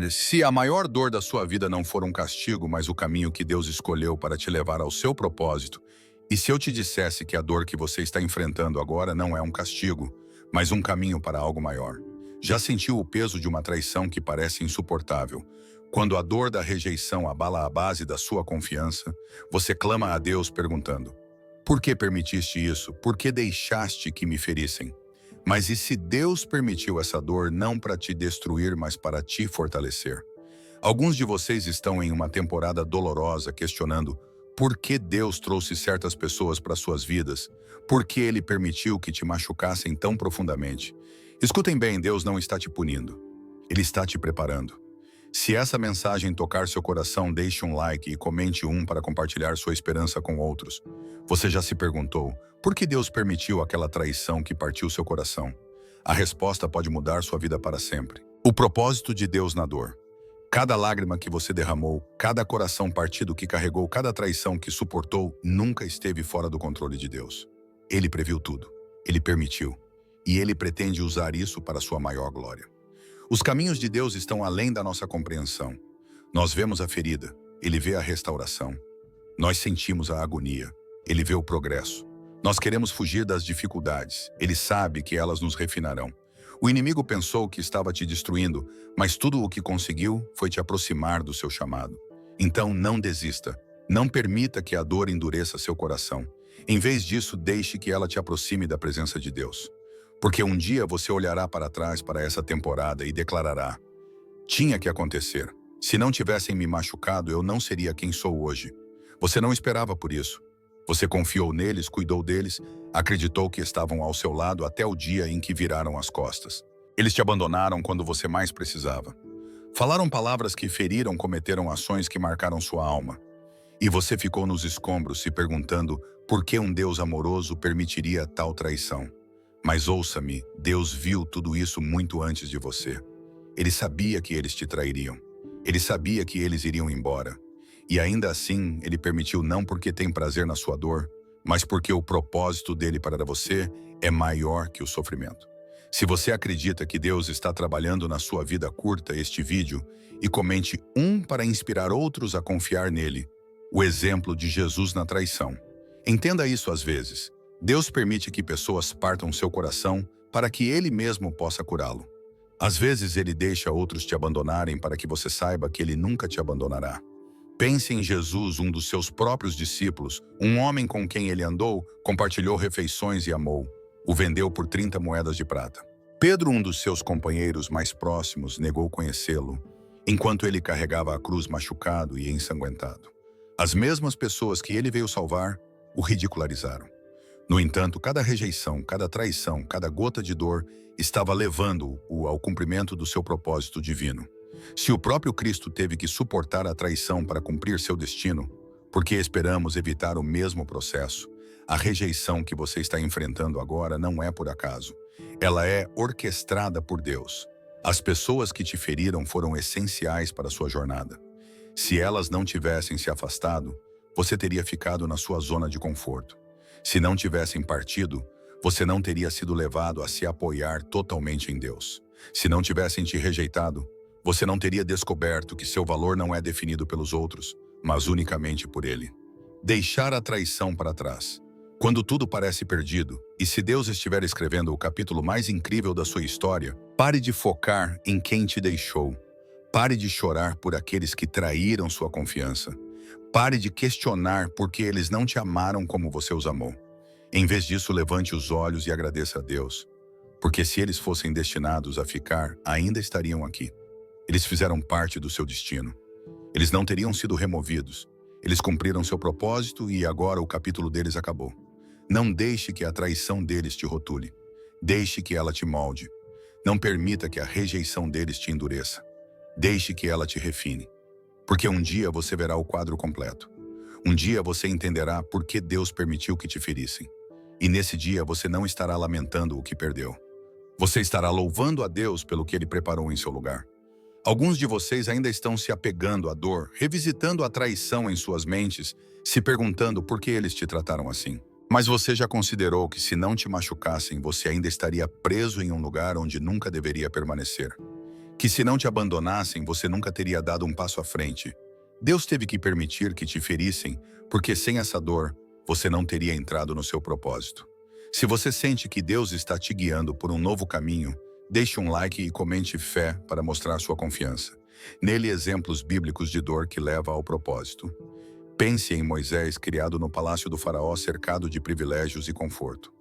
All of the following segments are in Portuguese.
Se a maior dor da sua vida não for um castigo, mas o caminho que Deus escolheu para te levar ao seu propósito, e se eu te dissesse que a dor que você está enfrentando agora não é um castigo, mas um caminho para algo maior? Já sentiu o peso de uma traição que parece insuportável? Quando a dor da rejeição abala a base da sua confiança, você clama a Deus perguntando: por que permitiste isso? Por que deixaste que me ferissem? Mas e se Deus permitiu essa dor não para te destruir, mas para te fortalecer? Alguns de vocês estão em uma temporada dolorosa questionando por que Deus trouxe certas pessoas para suas vidas, por que Ele permitiu que te machucassem tão profundamente. Escutem bem, Deus não está te punindo, Ele está te preparando. Se essa mensagem tocar seu coração, deixe um like e comente um para compartilhar sua esperança com outros. Você já se perguntou, por que Deus permitiu aquela traição que partiu seu coração? A resposta pode mudar sua vida para sempre. O propósito de Deus na dor. Cada lágrima que você derramou, cada coração partido que carregou, cada traição que suportou, nunca esteve fora do controle de Deus. Ele previu tudo. Ele permitiu. E Ele pretende usar isso para sua maior glória. Os caminhos de Deus estão além da nossa compreensão. Nós vemos a ferida, Ele vê a restauração. Nós sentimos a agonia, Ele vê o progresso. Nós queremos fugir das dificuldades, Ele sabe que elas nos refinarão. O inimigo pensou que estava te destruindo, mas tudo o que conseguiu foi te aproximar do seu chamado. Então não desista, não permita que a dor endureça seu coração. Em vez disso, deixe que ela te aproxime da presença de Deus. Porque um dia você olhará para trás para essa temporada e declarará: tinha que acontecer. Se não tivessem me machucado, eu não seria quem sou hoje. Você não esperava por isso. Você confiou neles, cuidou deles, acreditou que estavam ao seu lado até o dia em que viraram as costas. Eles te abandonaram quando você mais precisava. Falaram palavras que feriram, cometeram ações que marcaram sua alma. E você ficou nos escombros se perguntando por que um Deus amoroso permitiria tal traição. Mas ouça-me, Deus viu tudo isso muito antes de você. Ele sabia que eles te trairiam. Ele sabia que eles iriam embora. E ainda assim, Ele permitiu não porque tem prazer na sua dor, mas porque o propósito dele para você é maior que o sofrimento. Se você acredita que Deus está trabalhando na sua vida, curta este vídeo e comente um para inspirar outros a confiar nele. O exemplo de Jesus na traição. Entenda isso às vezes. Deus permite que pessoas partam seu coração para que Ele mesmo possa curá-lo. Às vezes Ele deixa outros te abandonarem para que você saiba que Ele nunca te abandonará. Pense em Jesus, um dos seus próprios discípulos, um homem com quem Ele andou, compartilhou refeições e amou. O vendeu por 30 moedas de prata. Pedro, um dos seus companheiros mais próximos, negou conhecê-lo, enquanto ele carregava a cruz machucado e ensanguentado. As mesmas pessoas que Ele veio salvar, o ridicularizaram. No entanto, cada rejeição, cada traição, cada gota de dor estava levando-o ao cumprimento do seu propósito divino. Se o próprio Cristo teve que suportar a traição para cumprir seu destino, por que esperamos evitar o mesmo processo? A rejeição que você está enfrentando agora não é por acaso. Ela é orquestrada por Deus. As pessoas que te feriram foram essenciais para a sua jornada. Se elas não tivessem se afastado, você teria ficado na sua zona de conforto. Se não tivessem partido, você não teria sido levado a se apoiar totalmente em Deus. Se não tivessem te rejeitado, você não teria descoberto que seu valor não é definido pelos outros, mas unicamente por Ele. Deixar a traição para trás. Quando tudo parece perdido, e se Deus estiver escrevendo o capítulo mais incrível da sua história, pare de focar em quem te deixou. Pare de chorar por aqueles que traíram sua confiança. Pare de questionar por que eles não te amaram como você os amou. Em vez disso, levante os olhos e agradeça a Deus, porque se eles fossem destinados a ficar, ainda estariam aqui. Eles fizeram parte do seu destino. Eles não teriam sido removidos. Eles cumpriram seu propósito e agora o capítulo deles acabou. Não deixe que a traição deles te rotule. Deixe que ela te molde. Não permita que a rejeição deles te endureça. Deixe que ela te refine. Porque um dia você verá o quadro completo. Um dia você entenderá por que Deus permitiu que te ferissem. E nesse dia você não estará lamentando o que perdeu. Você estará louvando a Deus pelo que Ele preparou em seu lugar. Alguns de vocês ainda estão se apegando à dor, revisitando a traição em suas mentes, se perguntando por que eles te trataram assim. Mas você já considerou que se não te machucassem, você ainda estaria preso em um lugar onde nunca deveria permanecer. Que se não te abandonassem, você nunca teria dado um passo à frente. Deus teve que permitir que te ferissem, porque sem essa dor, você não teria entrado no seu propósito. Se você sente que Deus está te guiando por um novo caminho, deixe um like e comente fé para mostrar sua confiança. Nele, exemplos bíblicos de dor que leva ao propósito. Pense em Moisés, criado no palácio do faraó, cercado de privilégios e conforto.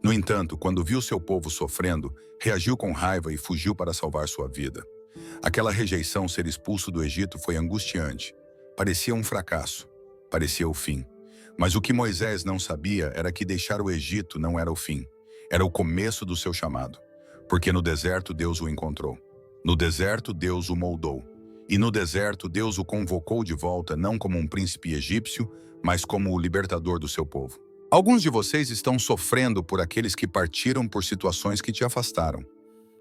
No entanto, quando viu seu povo sofrendo, reagiu com raiva e fugiu para salvar sua vida. Aquela rejeição, ser expulso do Egito, foi angustiante. Parecia um fracasso. Parecia o fim. Mas o que Moisés não sabia era que deixar o Egito não era o fim. Era o começo do seu chamado. Porque no deserto Deus o encontrou. No deserto Deus o moldou. E no deserto Deus o convocou de volta não como um príncipe egípcio, mas como o libertador do seu povo. Alguns de vocês estão sofrendo por aqueles que partiram por situações que te afastaram.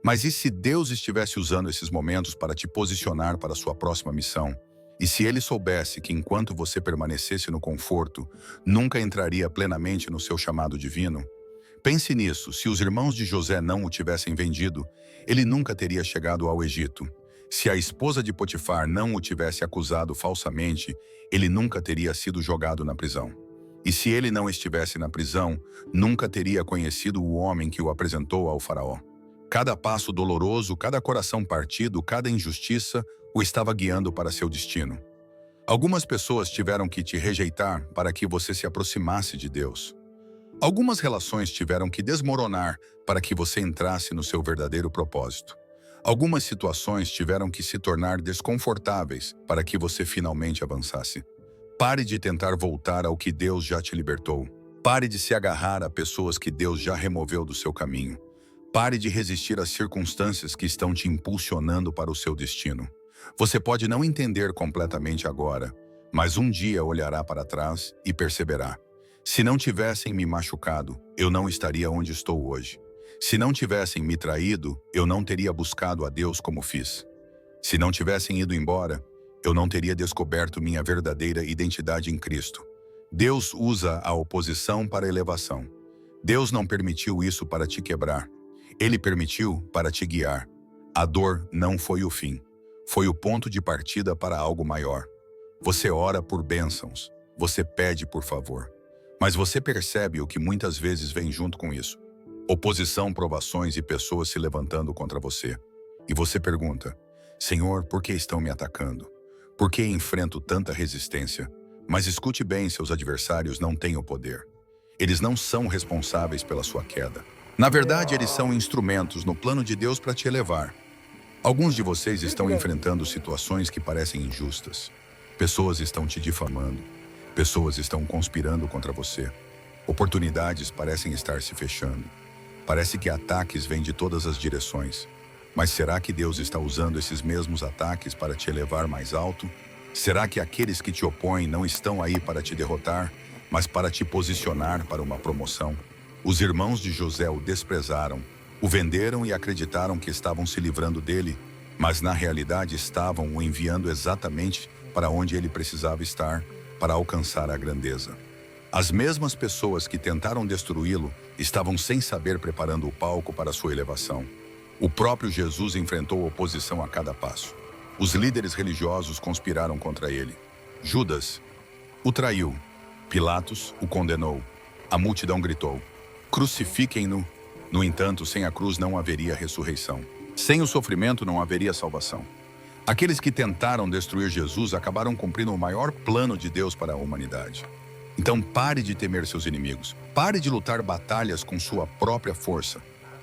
Mas e se Deus estivesse usando esses momentos para te posicionar para a sua próxima missão? E se Ele soubesse que enquanto você permanecesse no conforto, nunca entraria plenamente no seu chamado divino? Pense nisso, se os irmãos de José não o tivessem vendido, ele nunca teria chegado ao Egito. Se a esposa de Potifar não o tivesse acusado falsamente, ele nunca teria sido jogado na prisão. E se ele não estivesse na prisão, nunca teria conhecido o homem que o apresentou ao faraó. Cada passo doloroso, cada coração partido, cada injustiça o estava guiando para seu destino. Algumas pessoas tiveram que te rejeitar para que você se aproximasse de Deus. Algumas relações tiveram que desmoronar para que você entrasse no seu verdadeiro propósito. Algumas situações tiveram que se tornar desconfortáveis para que você finalmente avançasse. Pare de tentar voltar ao que Deus já te libertou. Pare de se agarrar a pessoas que Deus já removeu do seu caminho. Pare de resistir às circunstâncias que estão te impulsionando para o seu destino. Você pode não entender completamente agora, mas um dia olhará para trás e perceberá. Se não tivessem me machucado, eu não estaria onde estou hoje. Se não tivessem me traído, eu não teria buscado a Deus como fiz. Se não tivessem ido embora, eu não teria descoberto minha verdadeira identidade em Cristo. Deus usa a oposição para a elevação. Deus não permitiu isso para te quebrar. Ele permitiu para te guiar. A dor não foi o fim. Foi o ponto de partida para algo maior. Você ora por bênçãos. Você pede por favor. Mas você percebe o que muitas vezes vem junto com isso. Oposição, provações e pessoas se levantando contra você. E você pergunta, Senhor, por que estão me atacando? Por que enfrento tanta resistência? Mas escute bem, seus adversários não têm o poder. Eles não são responsáveis pela sua queda. Na verdade, eles são instrumentos no plano de Deus para te elevar. Alguns de vocês estão enfrentando situações que parecem injustas. Pessoas estão te difamando. Pessoas estão conspirando contra você. Oportunidades parecem estar se fechando. Parece que ataques vêm de todas as direções. Mas será que Deus está usando esses mesmos ataques para te elevar mais alto? Será que aqueles que te opõem não estão aí para te derrotar, mas para te posicionar para uma promoção? Os irmãos de José o desprezaram, o venderam e acreditaram que estavam se livrando dele, mas na realidade estavam o enviando exatamente para onde ele precisava estar, para alcançar a grandeza. As mesmas pessoas que tentaram destruí-lo estavam sem saber preparando o palco para sua elevação. O próprio Jesus enfrentou oposição a cada passo. Os líderes religiosos conspiraram contra ele. Judas o traiu. Pilatos o condenou. A multidão gritou, crucifiquem-no. No entanto, sem a cruz não haveria ressurreição. Sem o sofrimento não haveria salvação. Aqueles que tentaram destruir Jesus acabaram cumprindo o maior plano de Deus para a humanidade. Então pare de temer seus inimigos. Pare de lutar batalhas com sua própria força.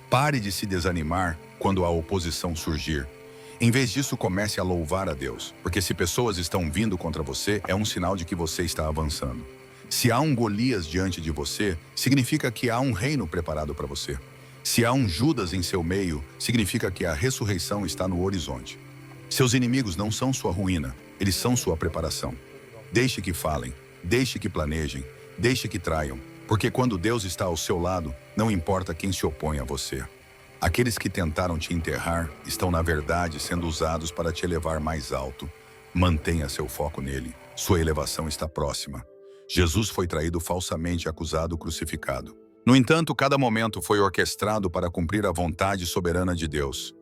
Pare de se desanimar quando a oposição surgir. Em vez disso, comece a louvar a Deus, porque se pessoas estão vindo contra você, é um sinal de que você está avançando. Se há um Golias diante de você, significa que há um reino preparado para você. Se há um Judas em seu meio, significa que a ressurreição está no horizonte. Seus inimigos não são sua ruína, eles são sua preparação. Deixe que falem, deixe que planejem, deixe que traiam, porque quando Deus está ao seu lado, não importa quem se opõe a você. Aqueles que tentaram te enterrar estão, na verdade, sendo usados para te elevar mais alto. Mantenha seu foco nele. Sua elevação está próxima. Jesus foi traído falsamente, acusado, crucificado. No entanto, cada momento foi orquestrado para cumprir a vontade soberana de Deus.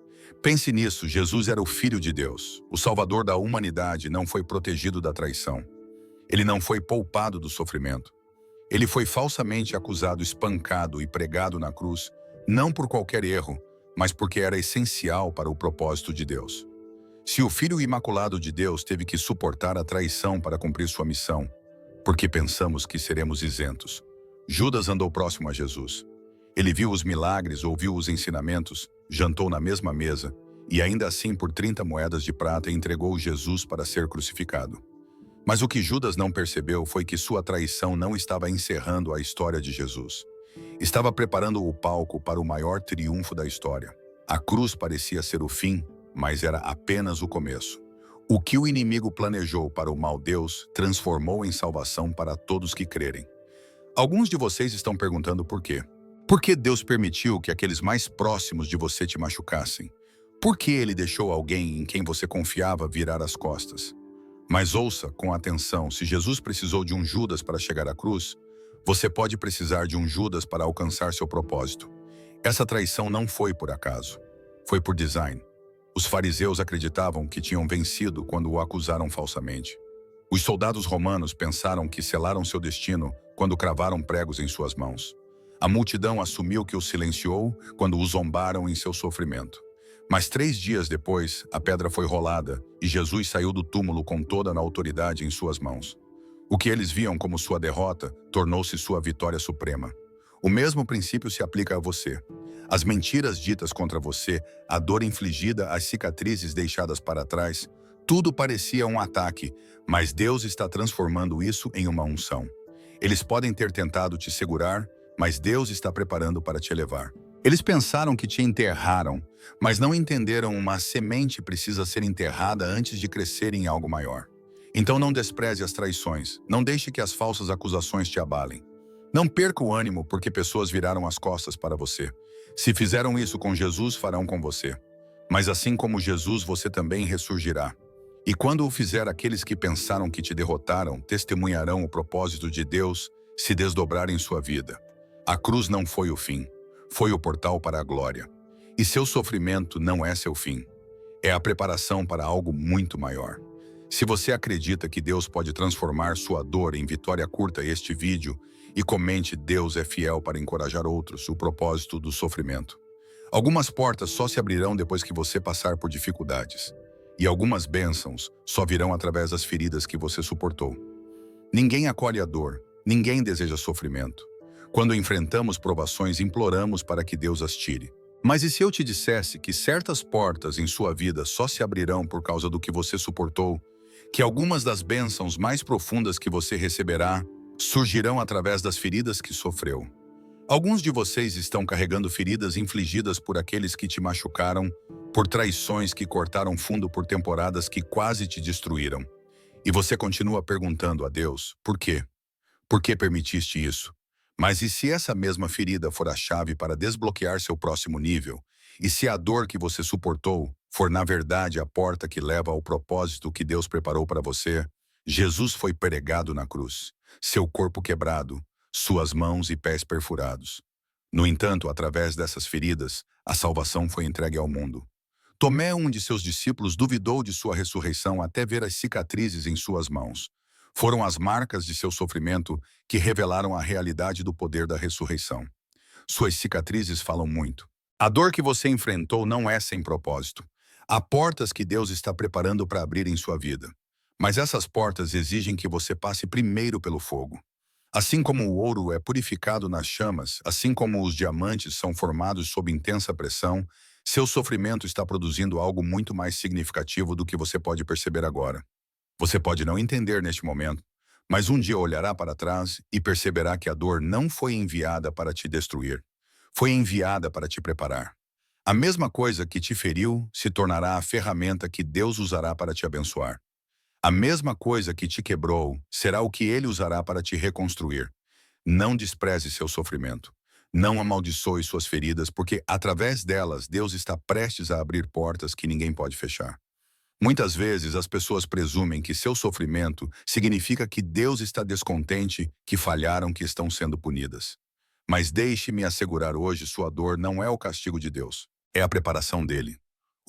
Pense nisso, Jesus era o Filho de Deus. O Salvador da humanidade não foi protegido da traição. Ele não foi poupado do sofrimento. Ele foi falsamente acusado, espancado e pregado na cruz, não por qualquer erro, mas porque era essencial para o propósito de Deus. Se o Filho Imaculado de Deus teve que suportar a traição para cumprir sua missão, por que pensamos que seremos isentos? Judas andou próximo a Jesus. Ele viu os milagres, ouviu os ensinamentos, jantou na mesma mesa e ainda assim por 30 moedas de prata entregou Jesus para ser crucificado. Mas o que Judas não percebeu foi que sua traição não estava encerrando a história de Jesus. Estava preparando o palco para o maior triunfo da história. A cruz parecia ser o fim, mas era apenas o começo. O que o inimigo planejou para o mau Deus transformou em salvação para todos que crerem. Alguns de vocês estão perguntando por quê. Por que Deus permitiu que aqueles mais próximos de você te machucassem? Por que Ele deixou alguém em quem você confiava virar as costas? Mas ouça com atenção, se Jesus precisou de um Judas para chegar à cruz, você pode precisar de um Judas para alcançar seu propósito. Essa traição não foi por acaso, foi por design. Os fariseus acreditavam que tinham vencido quando o acusaram falsamente. Os soldados romanos pensaram que selaram seu destino quando cravaram pregos em suas mãos. A multidão assumiu que o silenciou quando o zombaram em seu sofrimento. Mas 3 dias depois, a pedra foi rolada e Jesus saiu do túmulo com toda a autoridade em suas mãos. O que eles viam como sua derrota tornou-se sua vitória suprema. O mesmo princípio se aplica a você. As mentiras ditas contra você, a dor infligida, as cicatrizes deixadas para trás, tudo parecia um ataque, mas Deus está transformando isso em uma unção. Eles podem ter tentado te segurar, mas Deus está preparando para te elevar. Eles pensaram que te enterraram, mas não entenderam uma semente precisa ser enterrada antes de crescer em algo maior. Então não despreze as traições, não deixe que as falsas acusações te abalem. Não perca o ânimo porque pessoas viraram as costas para você. Se fizeram isso com Jesus, farão com você. Mas assim como Jesus, você também ressurgirá. E quando o fizer, aqueles que pensaram que te derrotaram, testemunharão o propósito de Deus se desdobrar em sua vida. A cruz não foi o fim, foi o portal para a glória. E seu sofrimento não é seu fim. É a preparação para algo muito maior. Se você acredita que Deus pode transformar sua dor em vitória, curta este vídeo e comente "Deus é fiel para encorajar outros", o propósito do sofrimento. Algumas portas só se abrirão depois que você passar por dificuldades. E algumas bênçãos só virão através das feridas que você suportou. Ninguém acolhe a dor, ninguém deseja sofrimento. Quando enfrentamos provações, imploramos para que Deus as tire. Mas e se eu te dissesse que certas portas em sua vida só se abrirão por causa do que você suportou? Que algumas das bênçãos mais profundas que você receberá surgirão através das feridas que sofreu? Alguns de vocês estão carregando feridas infligidas por aqueles que te machucaram, por traições que cortaram fundo, por temporadas que quase te destruíram. E você continua perguntando a Deus, por quê? Por que permitiste isso? Mas e se essa mesma ferida for a chave para desbloquear seu próximo nível? E se a dor que você suportou for, na verdade, a porta que leva ao propósito que Deus preparou para você? Jesus foi pregado na cruz, seu corpo quebrado, suas mãos e pés perfurados. No entanto, através dessas feridas, a salvação foi entregue ao mundo. Tomé, um de seus discípulos, duvidou de sua ressurreição até ver as cicatrizes em suas mãos. Foram as marcas de seu sofrimento que revelaram a realidade do poder da ressurreição. Suas cicatrizes falam muito. A dor que você enfrentou não é sem propósito. Há portas que Deus está preparando para abrir em sua vida. Mas essas portas exigem que você passe primeiro pelo fogo. Assim como o ouro é purificado nas chamas, assim como os diamantes são formados sob intensa pressão, seu sofrimento está produzindo algo muito mais significativo do que você pode perceber agora. Você pode não entender neste momento, mas um dia olhará para trás e perceberá que a dor não foi enviada para te destruir, foi enviada para te preparar. A mesma coisa que te feriu se tornará a ferramenta que Deus usará para te abençoar. A mesma coisa que te quebrou será o que Ele usará para te reconstruir. Não despreze seu sofrimento. Não amaldiçoe suas feridas, porque através delas Deus está prestes a abrir portas que ninguém pode fechar. Muitas vezes as pessoas presumem que seu sofrimento significa que Deus está descontente, que falharam, que estão sendo punidas. Mas deixe-me assegurar hoje, sua dor não é o castigo de Deus, é a preparação dele.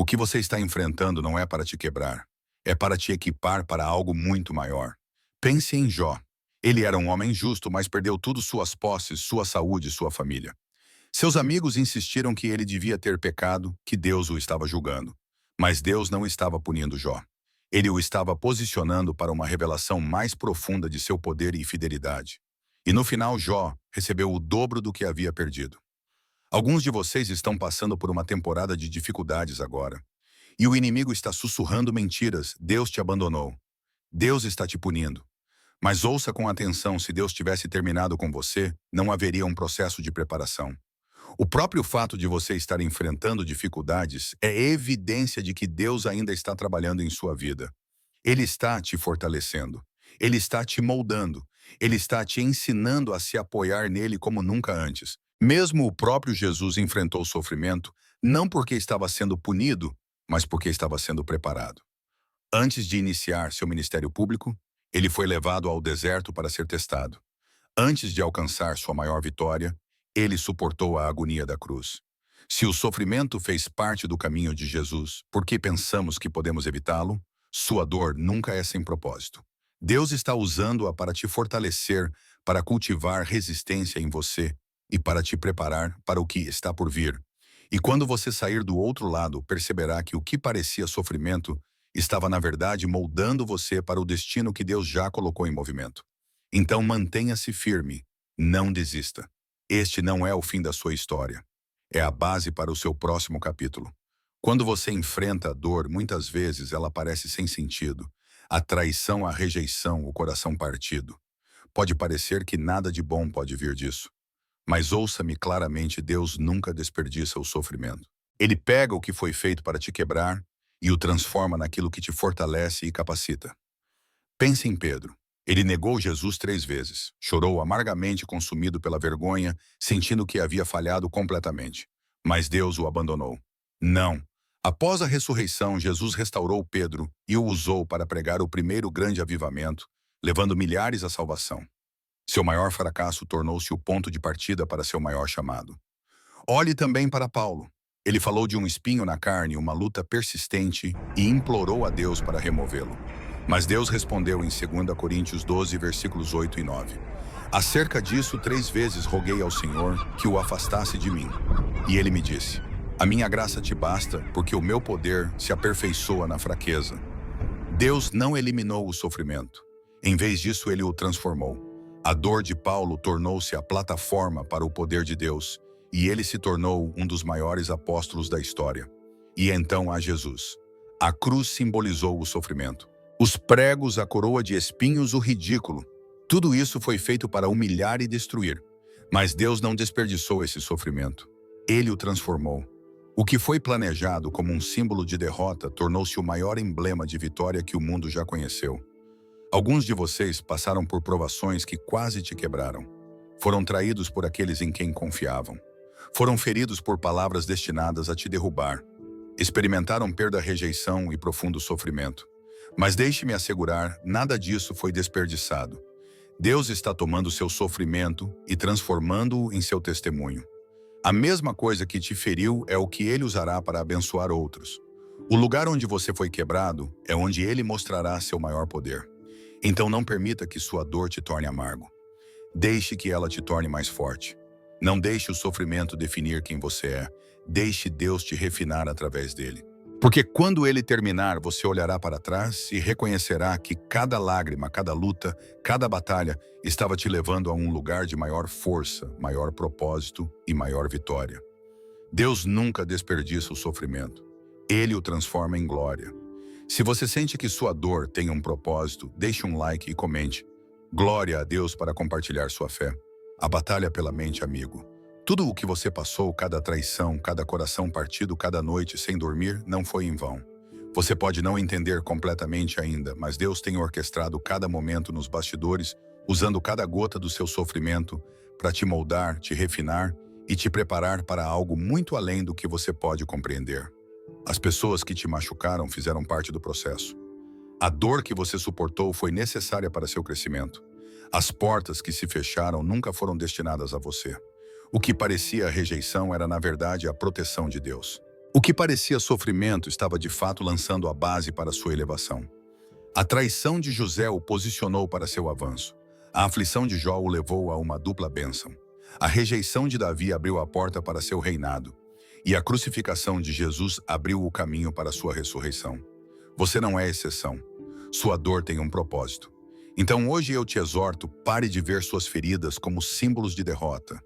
O que você está enfrentando não é para te quebrar, é para te equipar para algo muito maior. Pense em Jó. Ele era um homem justo, mas perdeu tudo: suas posses, sua saúde e sua família. Seus amigos insistiram que ele devia ter pecado, que Deus o estava julgando. Mas Deus não estava punindo Jó. Ele o estava posicionando para uma revelação mais profunda de seu poder e fidelidade. E no final, Jó recebeu o dobro do que havia perdido. Alguns de vocês estão passando por uma temporada de dificuldades agora. E o inimigo está sussurrando mentiras: Deus te abandonou. Deus está te punindo. Mas ouça com atenção: se Deus tivesse terminado com você, não haveria um processo de preparação. O próprio fato de você estar enfrentando dificuldades é evidência de que Deus ainda está trabalhando em sua vida. Ele está te fortalecendo. Ele está te moldando. Ele está te ensinando a se apoiar nele como nunca antes. Mesmo o próprio Jesus enfrentou sofrimento, não porque estava sendo punido, mas porque estava sendo preparado. Antes de iniciar seu ministério público, ele foi levado ao deserto para ser testado. Antes de alcançar sua maior vitória, ele suportou a agonia da cruz. Se o sofrimento fez parte do caminho de Jesus, por que pensamos que podemos evitá-lo? Sua dor nunca é sem propósito. Deus está usando-a para te fortalecer, para cultivar resistência em você e para te preparar para o que está por vir. E quando você sair do outro lado, perceberá que o que parecia sofrimento estava, na verdade, moldando você para o destino que Deus já colocou em movimento. Então mantenha-se firme, não desista. Este não é o fim da sua história. É a base para o seu próximo capítulo. Quando você enfrenta a dor, muitas vezes ela parece sem sentido. A traição, a rejeição, o coração partido. Pode parecer que nada de bom pode vir disso. Mas ouça-me claramente: Deus nunca desperdiça o sofrimento. Ele pega o que foi feito para te quebrar e o transforma naquilo que te fortalece e capacita. Pense em Pedro. Ele negou Jesus 3 vezes. Chorou amargamente, consumido pela vergonha, sentindo que havia falhado completamente. Mas Deus o abandonou. Não. Após a ressurreição, Jesus restaurou Pedro e o usou para pregar o primeiro grande avivamento, levando milhares à salvação. Seu maior fracasso tornou-se o ponto de partida para seu maior chamado. Olhe também para Paulo. Ele falou de um espinho na carne, uma luta persistente, e implorou a Deus para removê-lo. Mas Deus respondeu em 2 Coríntios 12, versículos 8 e 9. Acerca disso, 3 vezes roguei ao Senhor que o afastasse de mim. E ele me disse: a minha graça te basta, porque o meu poder se aperfeiçoa na fraqueza. Deus não eliminou o sofrimento. Em vez disso, ele o transformou. A dor de Paulo tornou-se a plataforma para o poder de Deus, e ele se tornou um dos maiores apóstolos da história. E então há Jesus. A cruz simbolizou o sofrimento. Os pregos, a coroa de espinhos, o ridículo. Tudo isso foi feito para humilhar e destruir. Mas Deus não desperdiçou esse sofrimento. Ele o transformou. O que foi planejado como um símbolo de derrota tornou-se o maior emblema de vitória que o mundo já conheceu. Alguns de vocês passaram por provações que quase te quebraram. Foram traídos por aqueles em quem confiavam. Foram feridos por palavras destinadas a te derrubar. Experimentaram perda, rejeição e profundo sofrimento. Mas deixe-me assegurar, nada disso foi desperdiçado. Deus está tomando seu sofrimento e transformando-o em seu testemunho. A mesma coisa que te feriu é o que ele usará para abençoar outros. O lugar onde você foi quebrado é onde ele mostrará seu maior poder. Então não permita que sua dor te torne amargo. Deixe que ela te torne mais forte. Não deixe o sofrimento definir quem você é. Deixe Deus te refinar através dele. Porque quando ele terminar, você olhará para trás e reconhecerá que cada lágrima, cada luta, cada batalha estava te levando a um lugar de maior força, maior propósito e maior vitória. Deus nunca desperdiça o sofrimento. Ele o transforma em glória. Se você sente que sua dor tem um propósito, deixe um like e comente. Glória a Deus para compartilhar sua fé. A batalha pela mente, amigo. Tudo o que você passou, cada traição, cada coração partido, cada noite sem dormir, não foi em vão. Você pode não entender completamente ainda, mas Deus tem orquestrado cada momento nos bastidores, usando cada gota do seu sofrimento para te moldar, te refinar e te preparar para algo muito além do que você pode compreender. As pessoas que te machucaram fizeram parte do processo. A dor que você suportou foi necessária para seu crescimento. As portas que se fecharam nunca foram destinadas a você. O que parecia rejeição era, na verdade, a proteção de Deus. O que parecia sofrimento estava de fato lançando a base para sua elevação. A traição de José o posicionou para seu avanço. A aflição de Jó o levou a uma dupla bênção. A rejeição de Davi abriu a porta para seu reinado. E a crucificação de Jesus abriu o caminho para sua ressurreição. Você não é exceção. Sua dor tem um propósito. Então hoje eu te exorto, pare de ver suas feridas como símbolos de derrota.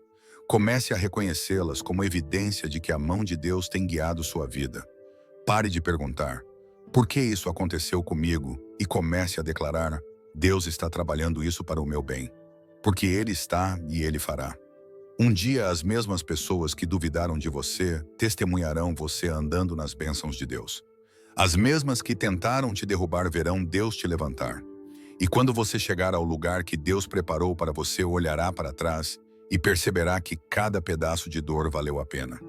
Comece a reconhecê-las como evidência de que a mão de Deus tem guiado sua vida. Pare de perguntar, por que isso aconteceu comigo? E comece a declarar, Deus está trabalhando isso para o meu bem. Porque Ele está e Ele fará. Um dia as mesmas pessoas que duvidaram de você testemunharão você andando nas bênçãos de Deus. As mesmas que tentaram te derrubar verão Deus te levantar. E quando você chegar ao lugar que Deus preparou para você, olhará para trás e perceberá que cada pedaço de dor valeu a pena.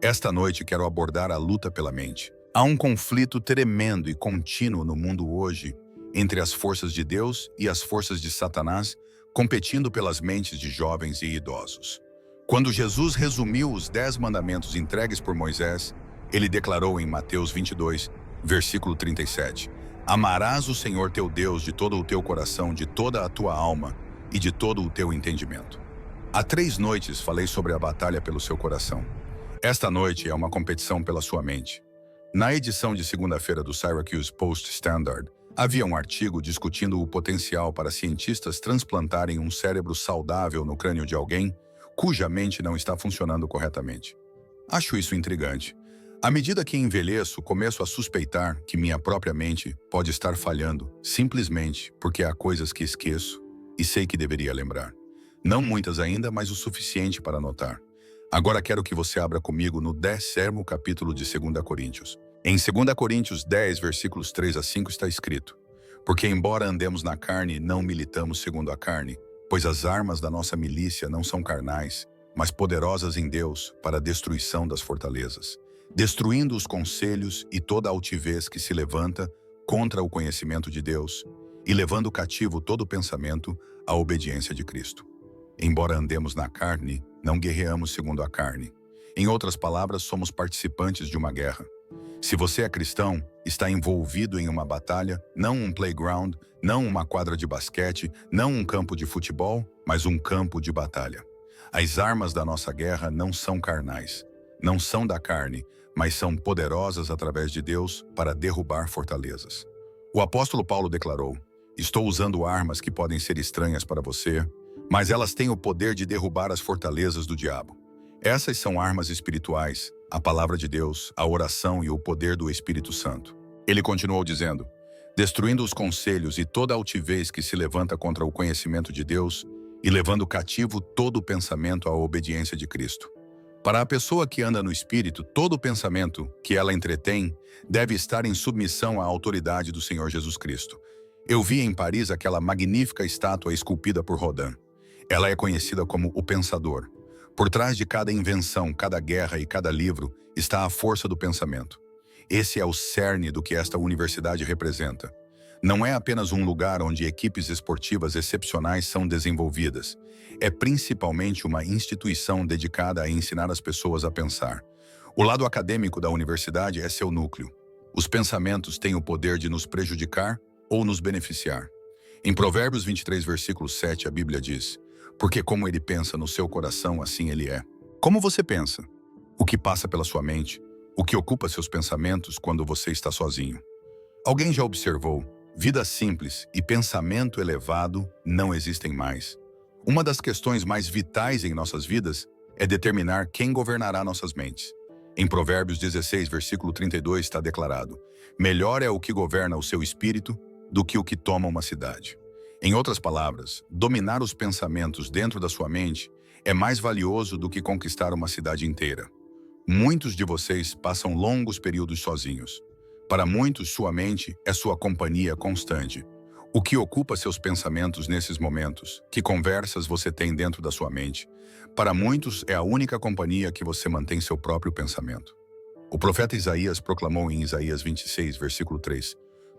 Esta noite quero abordar a luta pela mente. Há um conflito tremendo e contínuo no mundo hoje entre as forças de Deus e as forças de Satanás, competindo pelas mentes de jovens e idosos. Quando Jesus resumiu os 10 mandamentos entregues por Moisés, ele declarou em Mateus 22, versículo 37, Amarás o Senhor teu Deus de todo o teu coração, de toda a tua alma e de todo o teu entendimento. Há 3 noites falei sobre a batalha pelo seu coração. Esta noite é uma competição pela sua mente. Na edição de segunda-feira do Syracuse Post-Standard, havia um artigo discutindo o potencial para cientistas transplantarem um cérebro saudável no crânio de alguém cuja mente não está funcionando corretamente. Acho isso intrigante. À medida que envelheço, começo a suspeitar que minha própria mente pode estar falhando, simplesmente porque há coisas que esqueço e sei que deveria lembrar. Não muitas ainda, mas o suficiente para notar. Agora quero que você abra comigo no 10º capítulo de 2 Coríntios. Em 2 Coríntios 10, versículos 3 a 5 está escrito, Porque embora andemos na carne, não militamos segundo a carne, pois as armas da nossa milícia não são carnais, mas poderosas em Deus para a destruição das fortalezas, destruindo os conselhos e toda altivez que se levanta contra o conhecimento de Deus, e levando cativo todo pensamento à obediência de Cristo. Embora andemos na carne, não guerreamos segundo a carne. Em outras palavras, somos participantes de uma guerra. Se você é cristão, está envolvido em uma batalha, não um playground, não uma quadra de basquete, não um campo de futebol, mas um campo de batalha. As armas da nossa guerra não são carnais, não são da carne, mas são poderosas através de Deus para derrubar fortalezas. O apóstolo Paulo declarou, Estou usando armas que podem ser estranhas para você, mas elas têm o poder de derrubar as fortalezas do diabo. Essas são armas espirituais, a palavra de Deus, a oração e o poder do Espírito Santo. Ele continuou dizendo, destruindo os conselhos e toda altivez que se levanta contra o conhecimento de Deus e levando cativo todo o pensamento à obediência de Cristo. Para a pessoa que anda no Espírito, todo pensamento que ela entretém deve estar em submissão à autoridade do Senhor Jesus Cristo. Eu vi em Paris aquela magnífica estátua esculpida por Rodin. Ela é conhecida como o Pensador. Por trás de cada invenção, cada guerra e cada livro está a força do pensamento. Esse é o cerne do que esta universidade representa. Não é apenas um lugar onde equipes esportivas excepcionais são desenvolvidas. É principalmente uma instituição dedicada a ensinar as pessoas a pensar. O lado acadêmico da universidade é seu núcleo. Os pensamentos têm o poder de nos prejudicar ou nos beneficiar. Em Provérbios 23, versículo 7, a Bíblia diz, Porque como ele pensa no seu coração, assim ele é. Como você pensa? O que passa pela sua mente? O que ocupa seus pensamentos quando você está sozinho? Alguém já observou? Vida simples e pensamento elevado não existem mais. Uma das questões mais vitais em nossas vidas é determinar quem governará nossas mentes. Em Provérbios 16, versículo 32 está declarado, Melhor é o que governa o seu espírito do que o que toma uma cidade. Em outras palavras, dominar os pensamentos dentro da sua mente é mais valioso do que conquistar uma cidade inteira. Muitos de vocês passam longos períodos sozinhos. Para muitos, sua mente é sua companhia constante. O que ocupa seus pensamentos nesses momentos? Que conversas você tem dentro da sua mente? Para muitos, é a única companhia que você mantém seu próprio pensamento. O profeta Isaías proclamou em Isaías 26, versículo 3,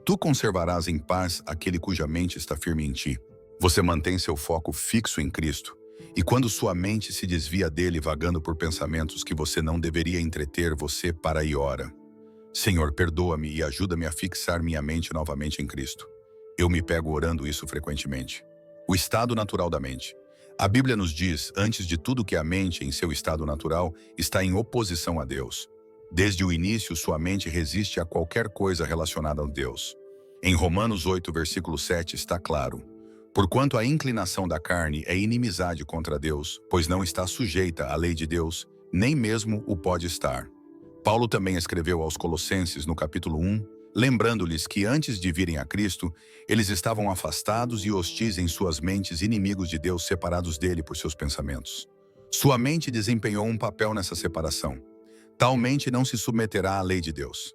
Tu conservarás em paz aquele cuja mente está firme em ti. Você mantém seu foco fixo em Cristo E quando sua mente se desvia dele vagando por pensamentos que você não deveria entreter, você para e ora: Senhor, perdoa-me e ajuda-me a fixar minha mente novamente em Cristo. Eu me pego orando isso frequentemente. O estado natural da mente. A Bíblia nos diz, antes de tudo, que a mente, em seu estado natural, está em oposição a Deus. Desde o início, sua mente resiste a qualquer coisa relacionada a Deus. Em Romanos 8, versículo 7, está claro: porquanto a inclinação da carne é inimizade contra Deus, pois não está sujeita à lei de Deus, nem mesmo o pode estar. Paulo também escreveu aos Colossenses, no capítulo 1, lembrando-lhes que antes de virem a Cristo, eles estavam afastados e hostis em suas mentes, inimigos de Deus, separados dele por seus pensamentos. Sua mente desempenhou um papel nessa separação. Tal mente não se submeterá à lei de Deus.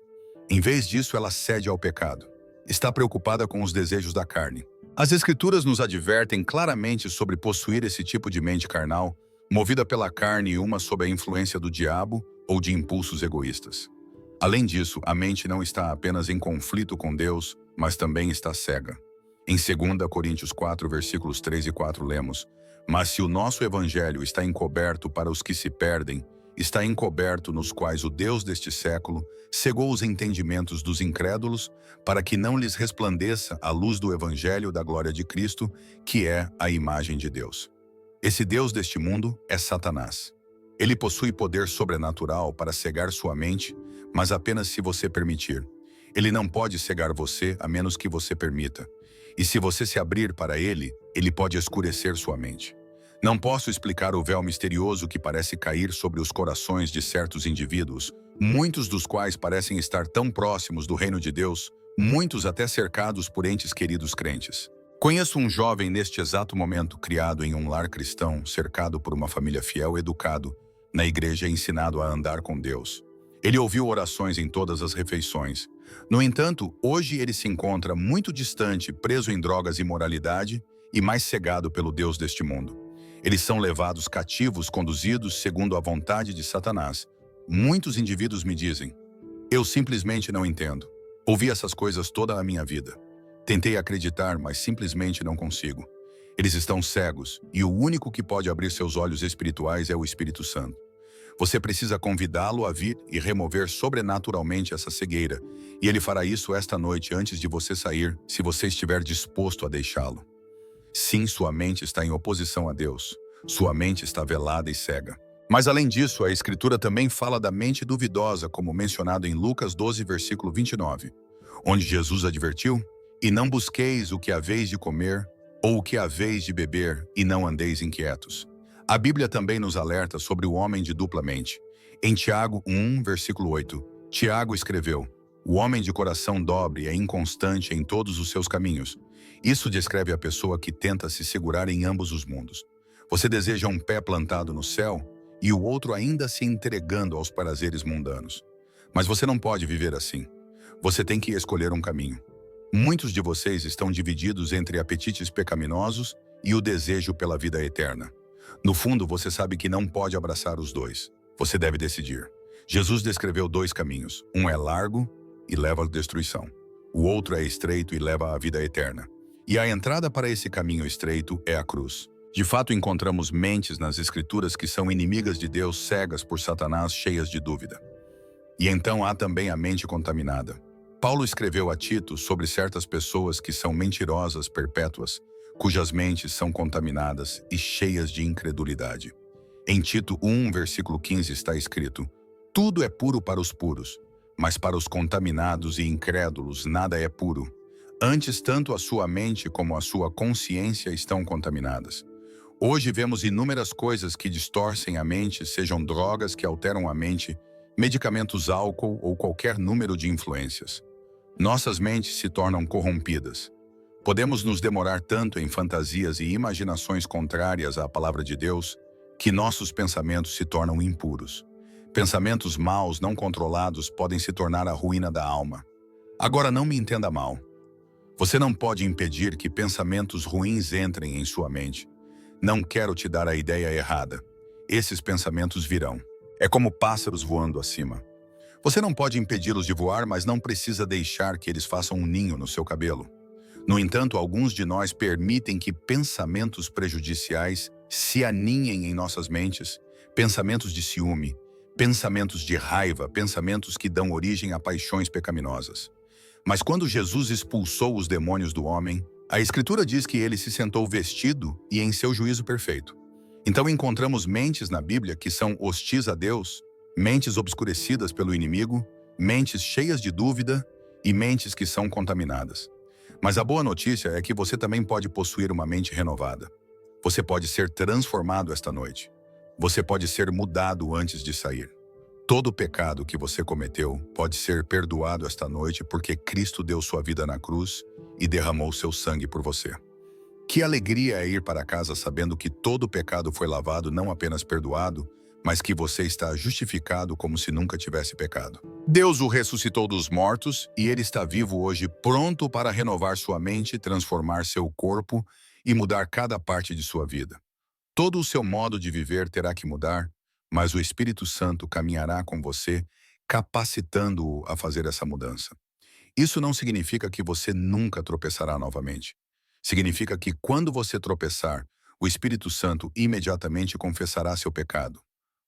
Em vez disso, ela cede ao pecado. Está preocupada com os desejos da carne. As Escrituras nos advertem claramente sobre possuir esse tipo de mente carnal, movida pela carne e uma sob a influência do diabo ou de impulsos egoístas. Além disso, a mente não está apenas em conflito com Deus, mas também está cega. Em 2 Coríntios 4, versículos 3 e 4, lemos: mas se o nosso evangelho está encoberto para os que se perdem, está encoberto nos quais o Deus deste século cegou os entendimentos dos incrédulos, para que não lhes resplandeça a luz do evangelho da glória de Cristo, que é a imagem de Deus. Esse Deus deste mundo é Satanás. Ele possui poder sobrenatural para cegar sua mente, mas apenas se você permitir. Ele não pode cegar você a menos que você permita. E se você se abrir para ele, ele pode escurecer sua mente. Não posso explicar o véu misterioso que parece cair sobre os corações de certos indivíduos, muitos dos quais parecem estar tão próximos do reino de Deus, muitos até cercados por entes queridos crentes. Conheço um jovem neste exato momento criado em um lar cristão, cercado por uma família fiel, educado na igreja, ensinado a andar com Deus. Ele ouviu orações em todas as refeições. No entanto, hoje ele se encontra muito distante, preso em drogas e imoralidade e mais cegado pelo Deus deste mundo. Eles são levados cativos, conduzidos segundo a vontade de Satanás. Muitos indivíduos me dizem: eu simplesmente não entendo. Ouvi essas coisas toda a minha vida. Tentei acreditar, mas simplesmente não consigo. Eles estão cegos, e o único que pode abrir seus olhos espirituais é o Espírito Santo. Você precisa convidá-lo a vir e remover sobrenaturalmente essa cegueira, e ele fará isso esta noite antes de você sair, se você estiver disposto a deixá-lo. Sim, sua mente está em oposição a Deus. Sua mente está velada e cega. Mas além disso, a Escritura também fala da mente duvidosa, como mencionado em Lucas 12, versículo 29, onde Jesus advertiu: e não busqueis o que haveis de comer, ou o que haveis de beber, e não andeis inquietos. A Bíblia também nos alerta sobre o homem de dupla mente. Em Tiago 1, versículo 8, Tiago escreveu: o homem de coração dobre é inconstante em todos os seus caminhos. Isso descreve a pessoa que tenta se segurar em ambos os mundos. Você deseja um pé plantado no céu e o outro ainda se entregando aos prazeres mundanos. Mas você não pode viver assim. Você tem que escolher um caminho. Muitos de vocês estão divididos entre apetites pecaminosos e o desejo pela vida eterna. No fundo, você sabe que não pode abraçar os dois. Você deve decidir. Jesus descreveu dois caminhos. Um é largo e leva à destruição. O outro é estreito e leva à vida eterna. E a entrada para esse caminho estreito é a cruz. De fato, encontramos mentes nas Escrituras que são inimigas de Deus, cegas por Satanás, cheias de dúvida. E então há também a mente contaminada. Paulo escreveu a Tito sobre certas pessoas que são mentirosas perpétuas, cujas mentes são contaminadas e cheias de incredulidade. Em Tito 1, versículo 15 está escrito: tudo é puro para os puros, mas para os contaminados e incrédulos nada é puro. Antes, tanto a sua mente como a sua consciência estão contaminadas. Hoje vemos inúmeras coisas que distorcem a mente, sejam drogas que alteram a mente, medicamentos, álcool ou qualquer número de influências. Nossas mentes se tornam corrompidas. Podemos nos demorar tanto em fantasias e imaginações contrárias à palavra de Deus, que nossos pensamentos se tornam impuros. Pensamentos maus não controlados podem se tornar a ruína da alma. Agora, não me entenda mal. Você não pode impedir que pensamentos ruins entrem em sua mente. Não quero te dar a ideia errada. Esses pensamentos virão. É como pássaros voando acima. Você não pode impedi-los de voar, mas não precisa deixar que eles façam um ninho no seu cabelo. No entanto, alguns de nós permitem que pensamentos prejudiciais se aninhem em nossas mentes pensamentos de ciúme, pensamentos de raiva, pensamentos que dão origem a paixões pecaminosas. Mas quando Jesus expulsou os demônios do homem, a Escritura diz que ele se sentou vestido e em seu juízo perfeito. Então encontramos mentes na Bíblia que são hostis a Deus, mentes obscurecidas pelo inimigo, mentes cheias de dúvida e mentes que são contaminadas. Mas a boa notícia é que você também pode possuir uma mente renovada. Você pode ser transformado esta noite. Você pode ser mudado antes de sair. Todo o pecado que você cometeu pode ser perdoado esta noite porque Cristo deu sua vida na cruz e derramou seu sangue por você. Que alegria é ir para casa sabendo que todo o pecado foi lavado, não apenas perdoado, mas que você está justificado como se nunca tivesse pecado. Deus o ressuscitou dos mortos e ele está vivo hoje, pronto para renovar sua mente, transformar seu corpo e mudar cada parte de sua vida. Todo o seu modo de viver terá que mudar, mas o Espírito Santo caminhará com você, capacitando-o a fazer essa mudança. Isso não significa que você nunca tropeçará novamente. Significa que quando você tropeçar, o Espírito Santo imediatamente confessará seu pecado.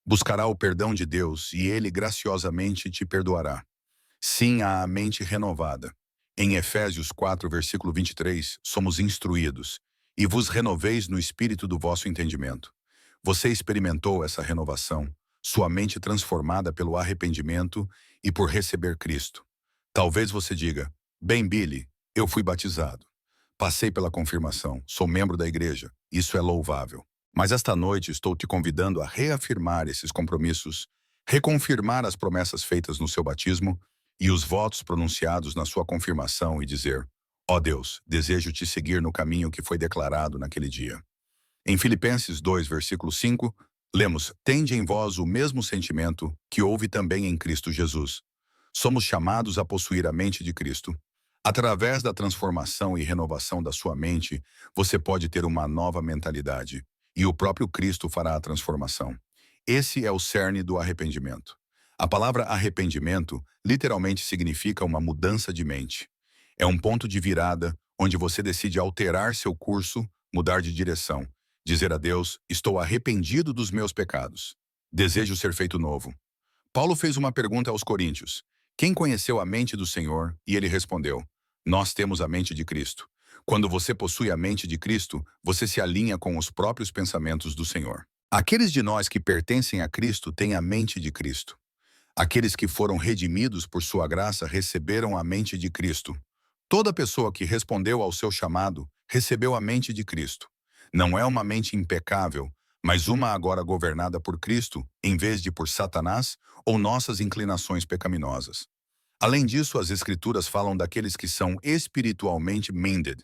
Buscará o perdão de Deus e ele graciosamente te perdoará. Sim, há a mente renovada. Em Efésios 4, versículo 23, somos instruídos: e vos renoveis no espírito do vosso entendimento. Você experimentou essa renovação, sua mente transformada pelo arrependimento e por receber Cristo. Talvez você diga: bem, Billy, eu fui batizado. Passei pela confirmação, sou membro da igreja, isso é louvável. Mas esta noite estou te convidando a reafirmar esses compromissos, reconfirmar as promessas feitas no seu batismo e os votos pronunciados na sua confirmação e dizer: ó Deus, desejo te seguir no caminho que foi declarado naquele dia. Em Filipenses 2, versículo 5, lemos: tende em vós o mesmo sentimento que houve também em Cristo Jesus. Somos chamados a possuir a mente de Cristo. Através da transformação e renovação da sua mente, você pode ter uma nova mentalidade, e o próprio Cristo fará a transformação. Esse é o cerne do arrependimento. A palavra arrependimento literalmente significa uma mudança de mente. É um ponto de virada onde você decide alterar seu curso, mudar de direção, dizer a Deus: estou arrependido dos meus pecados. Desejo ser feito novo. Paulo fez uma pergunta aos Coríntios: quem conheceu a mente do Senhor? E ele respondeu: nós temos a mente de Cristo. Quando você possui a mente de Cristo, você se alinha com os próprios pensamentos do Senhor. Aqueles de nós que pertencem a Cristo têm a mente de Cristo. Aqueles que foram redimidos por sua graça receberam a mente de Cristo. Toda pessoa que respondeu ao seu chamado recebeu a mente de Cristo. Não é uma mente impecável, mas uma agora governada por Cristo, em vez de por Satanás ou nossas inclinações pecaminosas. Além disso, as Escrituras falam daqueles que são espiritualmente minded.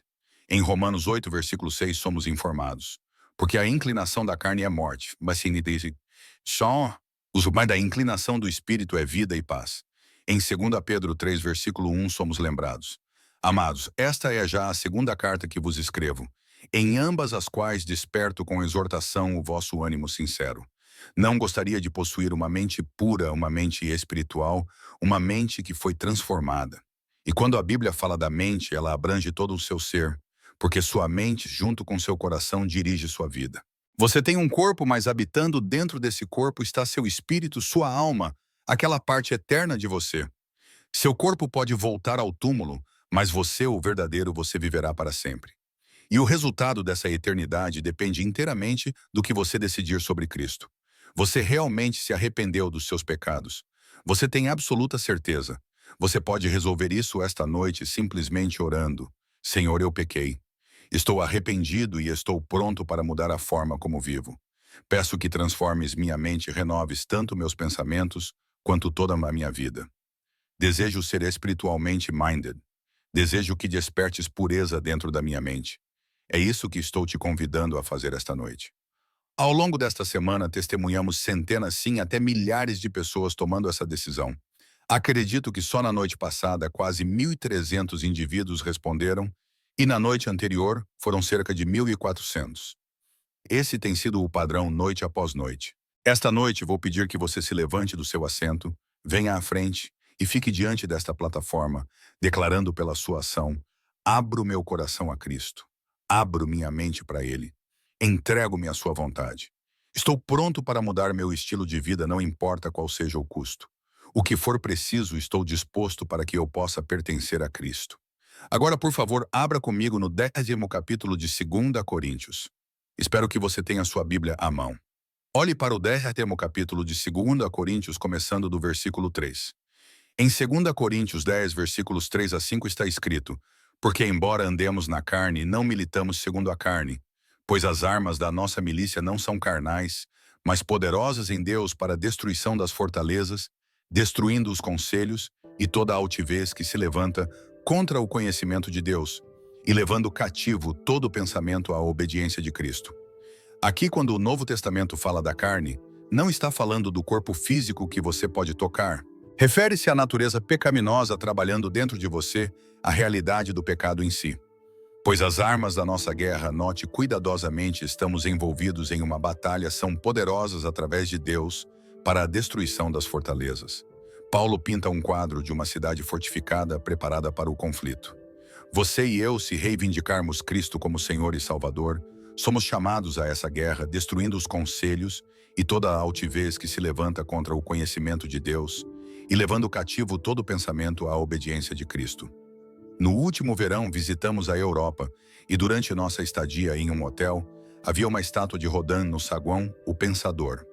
Em Romanos 8, versículo 6, somos informados: porque a inclinação da carne é morte, mas da inclinação do espírito é vida e paz. Em 2 Pedro 3, versículo 1, somos lembrados: amados, esta é já a segunda carta que vos escrevo, em ambas as quais desperto com exortação o vosso ânimo sincero. Não gostaria de possuir uma mente pura, uma mente espiritual, uma mente que foi transformada. E quando a Bíblia fala da mente, ela abrange todo o seu ser, porque sua mente, junto com seu coração, dirige sua vida. Você tem um corpo, mas habitando dentro desse corpo está seu espírito, sua alma, aquela parte eterna de você. Seu corpo pode voltar ao túmulo, mas você, o verdadeiro, você viverá para sempre. E o resultado dessa eternidade depende inteiramente do que você decidir sobre Cristo. Você realmente se arrependeu dos seus pecados. Você tem absoluta certeza. Você pode resolver isso esta noite simplesmente orando: Senhor, eu pequei. Estou arrependido e estou pronto para mudar a forma como vivo. Peço que transformes minha mente e renoves tanto meus pensamentos quanto toda a minha vida. Desejo ser espiritualmente minded. Desejo que despertes pureza dentro da minha mente. É isso que estou te convidando a fazer esta noite. Ao longo desta semana, testemunhamos centenas, sim, até milhares de pessoas tomando essa decisão. Acredito que só na noite passada, quase 1.300 indivíduos responderam, e na noite anterior foram cerca de 1.400. Esse tem sido o padrão noite após noite. Esta noite vou pedir que você se levante do seu assento, venha à frente e fique diante desta plataforma, declarando pela sua ação: abro meu coração a Cristo, abro minha mente para Ele. Entrego-me à sua vontade. Estou pronto para mudar meu estilo de vida, não importa qual seja o custo. O que for preciso, estou disposto para que eu possa pertencer a Cristo. Agora, por favor, abra comigo no 10º capítulo de 2 Coríntios. Espero que você tenha sua Bíblia à mão. Olhe para o 10º capítulo de 2 Coríntios, começando do versículo 3. Em 2 Coríntios 10, versículos 3 a 5 está escrito: Porque embora andemos na carne, não militamos segundo a carne, pois as armas da nossa milícia não são carnais, mas poderosas em Deus para a destruição das fortalezas, destruindo os conselhos e toda a altivez que se levanta contra o conhecimento de Deus, e levando cativo todo o pensamento à obediência de Cristo. Aqui, quando o Novo Testamento fala da carne, não está falando do corpo físico que você pode tocar. Refere-se à natureza pecaminosa trabalhando dentro de você, a realidade do pecado em si. Pois as armas da nossa guerra, note cuidadosamente, estamos envolvidos em uma batalha, são poderosas através de Deus para a destruição das fortalezas. Paulo pinta um quadro de uma cidade fortificada preparada para o conflito. Você e eu, se reivindicarmos Cristo como Senhor e Salvador, somos chamados a essa guerra, destruindo os conselhos e toda a altivez que se levanta contra o conhecimento de Deus e levando cativo todo o pensamento à obediência de Cristo. No último verão, visitamos a Europa e durante nossa estadia em um hotel, havia uma estátua de Rodin no saguão, o Pensador.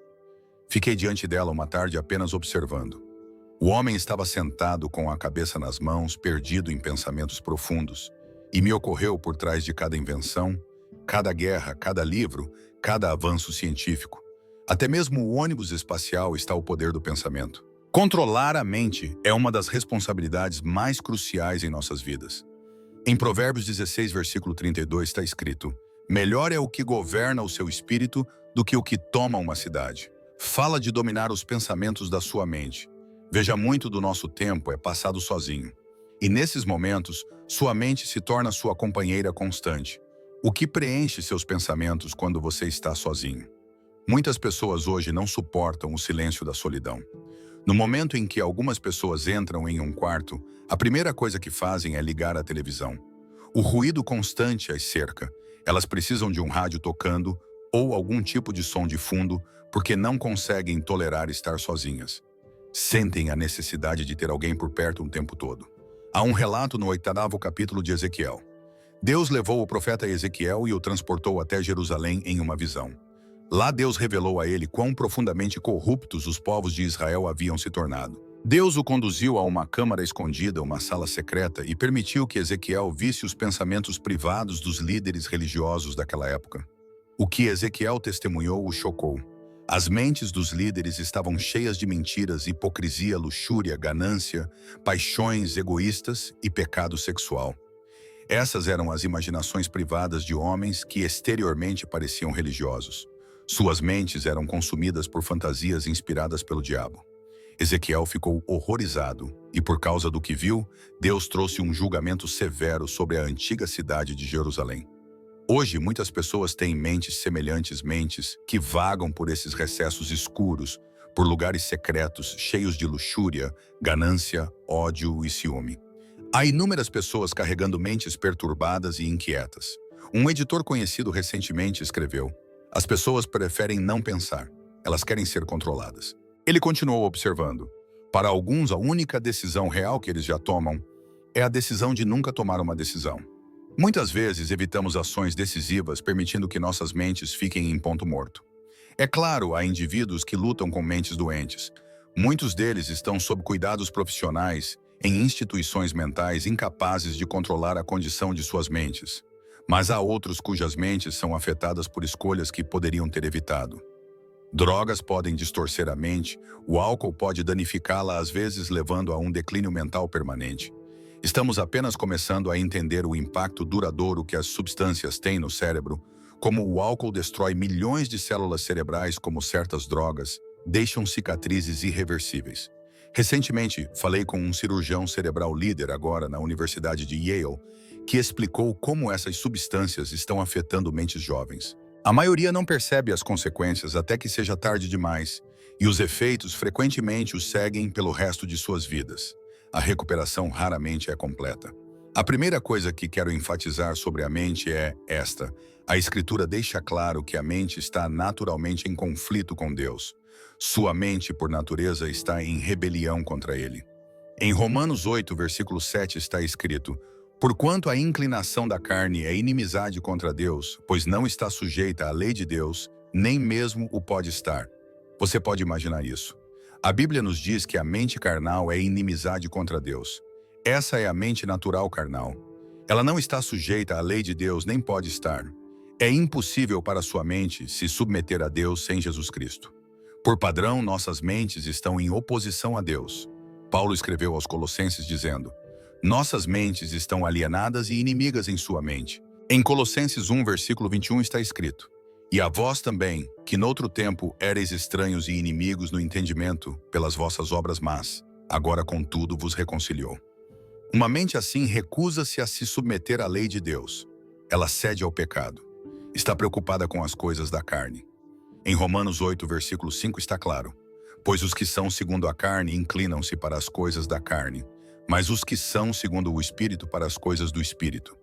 Fiquei diante dela uma tarde apenas observando. O homem estava sentado com a cabeça nas mãos, perdido em pensamentos profundos, e me ocorreu por trás de cada invenção, cada guerra, cada livro, cada avanço científico. Até mesmo o ônibus espacial está ao poder do pensamento. Controlar a mente é uma das responsabilidades mais cruciais em nossas vidas. Em Provérbios 16, versículo 32 está escrito: Melhor é o que governa o seu espírito do que o que toma uma cidade. Fala de dominar os pensamentos da sua mente. Veja, muito do nosso tempo é passado sozinho. E nesses momentos, sua mente se torna sua companheira constante. O que preenche seus pensamentos quando você está sozinho? Muitas pessoas hoje não suportam o silêncio da solidão. No momento em que algumas pessoas entram em um quarto, a primeira coisa que fazem é ligar a televisão. O ruído constante as cerca. Elas precisam de um rádio tocando ou algum tipo de som de fundo porque não conseguem tolerar estar sozinhas. Sentem a necessidade de ter alguém por perto o tempo todo. Há um relato no 8º capítulo de Ezequiel. Deus levou o profeta Ezequiel e o transportou até Jerusalém em uma visão. Lá Deus revelou a ele quão profundamente corruptos os povos de Israel haviam se tornado. Deus o conduziu a uma câmara escondida, uma sala secreta, e permitiu que Ezequiel visse os pensamentos privados dos líderes religiosos daquela época. O que Ezequiel testemunhou o chocou. As mentes dos líderes estavam cheias de mentiras, hipocrisia, luxúria, ganância, paixões egoístas e pecado sexual. Essas eram as imaginações privadas de homens que exteriormente pareciam religiosos. Suas mentes eram consumidas por fantasias inspiradas pelo diabo. Ezequiel ficou horrorizado e, por causa do que viu, Deus trouxe um julgamento severo sobre a antiga cidade de Jerusalém. Hoje, muitas pessoas têm mentes semelhantes, mentes que vagam por esses recessos escuros, por lugares secretos, cheios de luxúria, ganância, ódio e ciúme. Há inúmeras pessoas carregando mentes perturbadas e inquietas. Um editor conhecido recentemente escreveu: As pessoas preferem não pensar, elas querem ser controladas. Ele continuou observando: Para alguns, a única decisão real que eles já tomam é a decisão de nunca tomar uma decisão. Muitas vezes evitamos ações decisivas, permitindo que nossas mentes fiquem em ponto morto. É claro, há indivíduos que lutam com mentes doentes. Muitos deles estão sob cuidados profissionais, em instituições mentais incapazes de controlar a condição de suas mentes. Mas há outros cujas mentes são afetadas por escolhas que poderiam ter evitado. Drogas podem distorcer a mente, o álcool pode danificá-la, às vezes levando a um declínio mental permanente. Estamos apenas começando a entender o impacto duradouro que as substâncias têm no cérebro, como o álcool destrói milhões de células cerebrais, como certas drogas deixam cicatrizes irreversíveis. Recentemente, falei com um cirurgião cerebral líder agora na Universidade de Yale, que explicou como essas substâncias estão afetando mentes jovens. A maioria não percebe as consequências até que seja tarde demais, e os efeitos frequentemente os seguem pelo resto de suas vidas. A recuperação raramente é completa. A primeira coisa que quero enfatizar sobre a mente é esta. A Escritura deixa claro que a mente está naturalmente em conflito com Deus. Sua mente, por natureza, está em rebelião contra Ele. Em Romanos 8, versículo 7 está escrito: Porquanto a inclinação da carne é inimizade contra Deus, pois não está sujeita à lei de Deus, nem mesmo o pode estar. Você pode imaginar isso. A Bíblia nos diz que a mente carnal é inimizade contra Deus. Essa é a mente natural carnal. Ela não está sujeita à lei de Deus, nem pode estar. É impossível para sua mente se submeter a Deus sem Jesus Cristo. Por padrão, nossas mentes estão em oposição a Deus. Paulo escreveu aos Colossenses dizendo: Nossas mentes estão alienadas e inimigas em sua mente. Em Colossenses 1, versículo 21 está escrito: E a vós também, que noutro tempo éreis estranhos e inimigos no entendimento, pelas vossas obras más, agora contudo vos reconciliou. Uma mente assim recusa-se a se submeter à lei de Deus. Ela cede ao pecado. Está preocupada com as coisas da carne. Em Romanos 8, versículo 5 está claro: Pois os que são segundo a carne inclinam-se para as coisas da carne, mas os que são segundo o Espírito para as coisas do Espírito.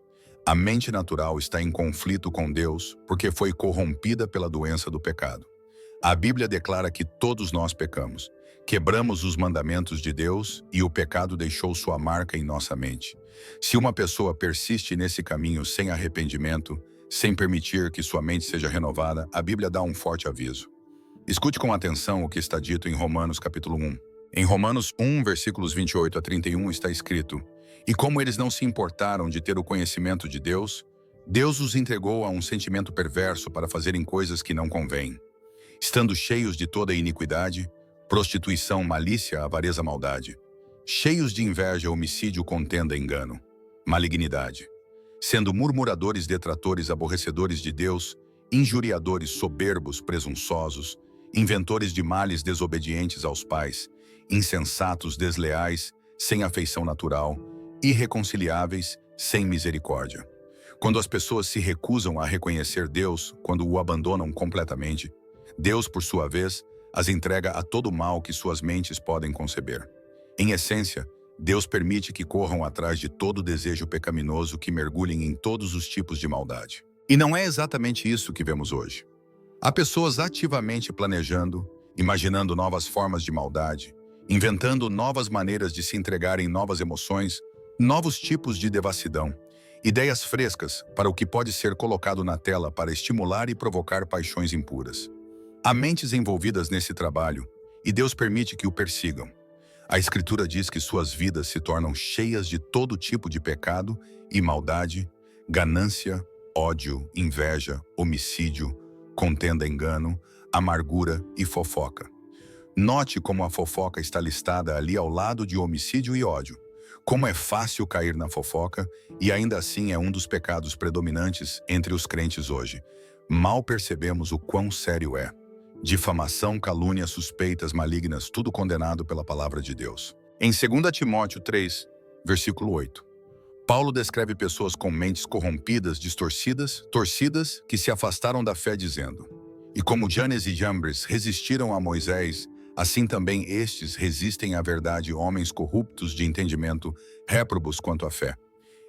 A mente natural está em conflito com Deus porque foi corrompida pela doença do pecado. A Bíblia declara que todos nós pecamos. Quebramos os mandamentos de Deus e o pecado deixou sua marca em nossa mente. Se uma pessoa persiste nesse caminho sem arrependimento, sem permitir que sua mente seja renovada, a Bíblia dá um forte aviso. Escute com atenção o que está dito em Romanos capítulo 1. Em Romanos 1, versículos 28 a 31 está escrito: E como eles não se importaram de ter o conhecimento de Deus, Deus os entregou a um sentimento perverso para fazerem coisas que não convêm. Estando cheios de toda iniquidade, prostituição, malícia, avareza, maldade, cheios de inveja, homicídio, contenda, engano, malignidade, sendo murmuradores, detratores, aborrecedores de Deus, injuriadores, soberbos, presunçosos, inventores de males, desobedientes aos pais, insensatos, desleais, sem afeição natural, irreconciliáveis, sem misericórdia. Quando as pessoas se recusam a reconhecer Deus, quando o abandonam completamente, Deus, por sua vez, as entrega a todo o mal que suas mentes podem conceber. Em essência, Deus permite que corram atrás de todo desejo pecaminoso, que mergulhem em todos os tipos de maldade. E não é exatamente isso que vemos hoje. Há pessoas ativamente planejando, imaginando novas formas de maldade, inventando novas maneiras de se entregarem novas emoções, novos tipos de devassidão, ideias frescas para o que pode ser colocado na tela para estimular e provocar paixões impuras. Há mentes envolvidas nesse trabalho, e Deus permite que o persigam. A Escritura diz que suas vidas se tornam cheias de todo tipo de pecado e maldade, ganância, ódio, inveja, homicídio, contenda, engano, amargura e fofoca. Note como a fofoca está listada ali ao lado de homicídio e ódio. Como é fácil cair na fofoca, e ainda assim é um dos pecados predominantes entre os crentes hoje. Mal percebemos o quão sério é. Difamação, calúnia, suspeitas malignas, tudo condenado pela palavra de Deus. Em 2 Timóteo 3, versículo 8, Paulo descreve pessoas com mentes corrompidas, distorcidas, torcidas, que se afastaram da fé dizendo: E como Janes e Jambres resistiram a Moisés, assim também estes resistem à verdade, homens corruptos de entendimento, réprobos quanto à fé.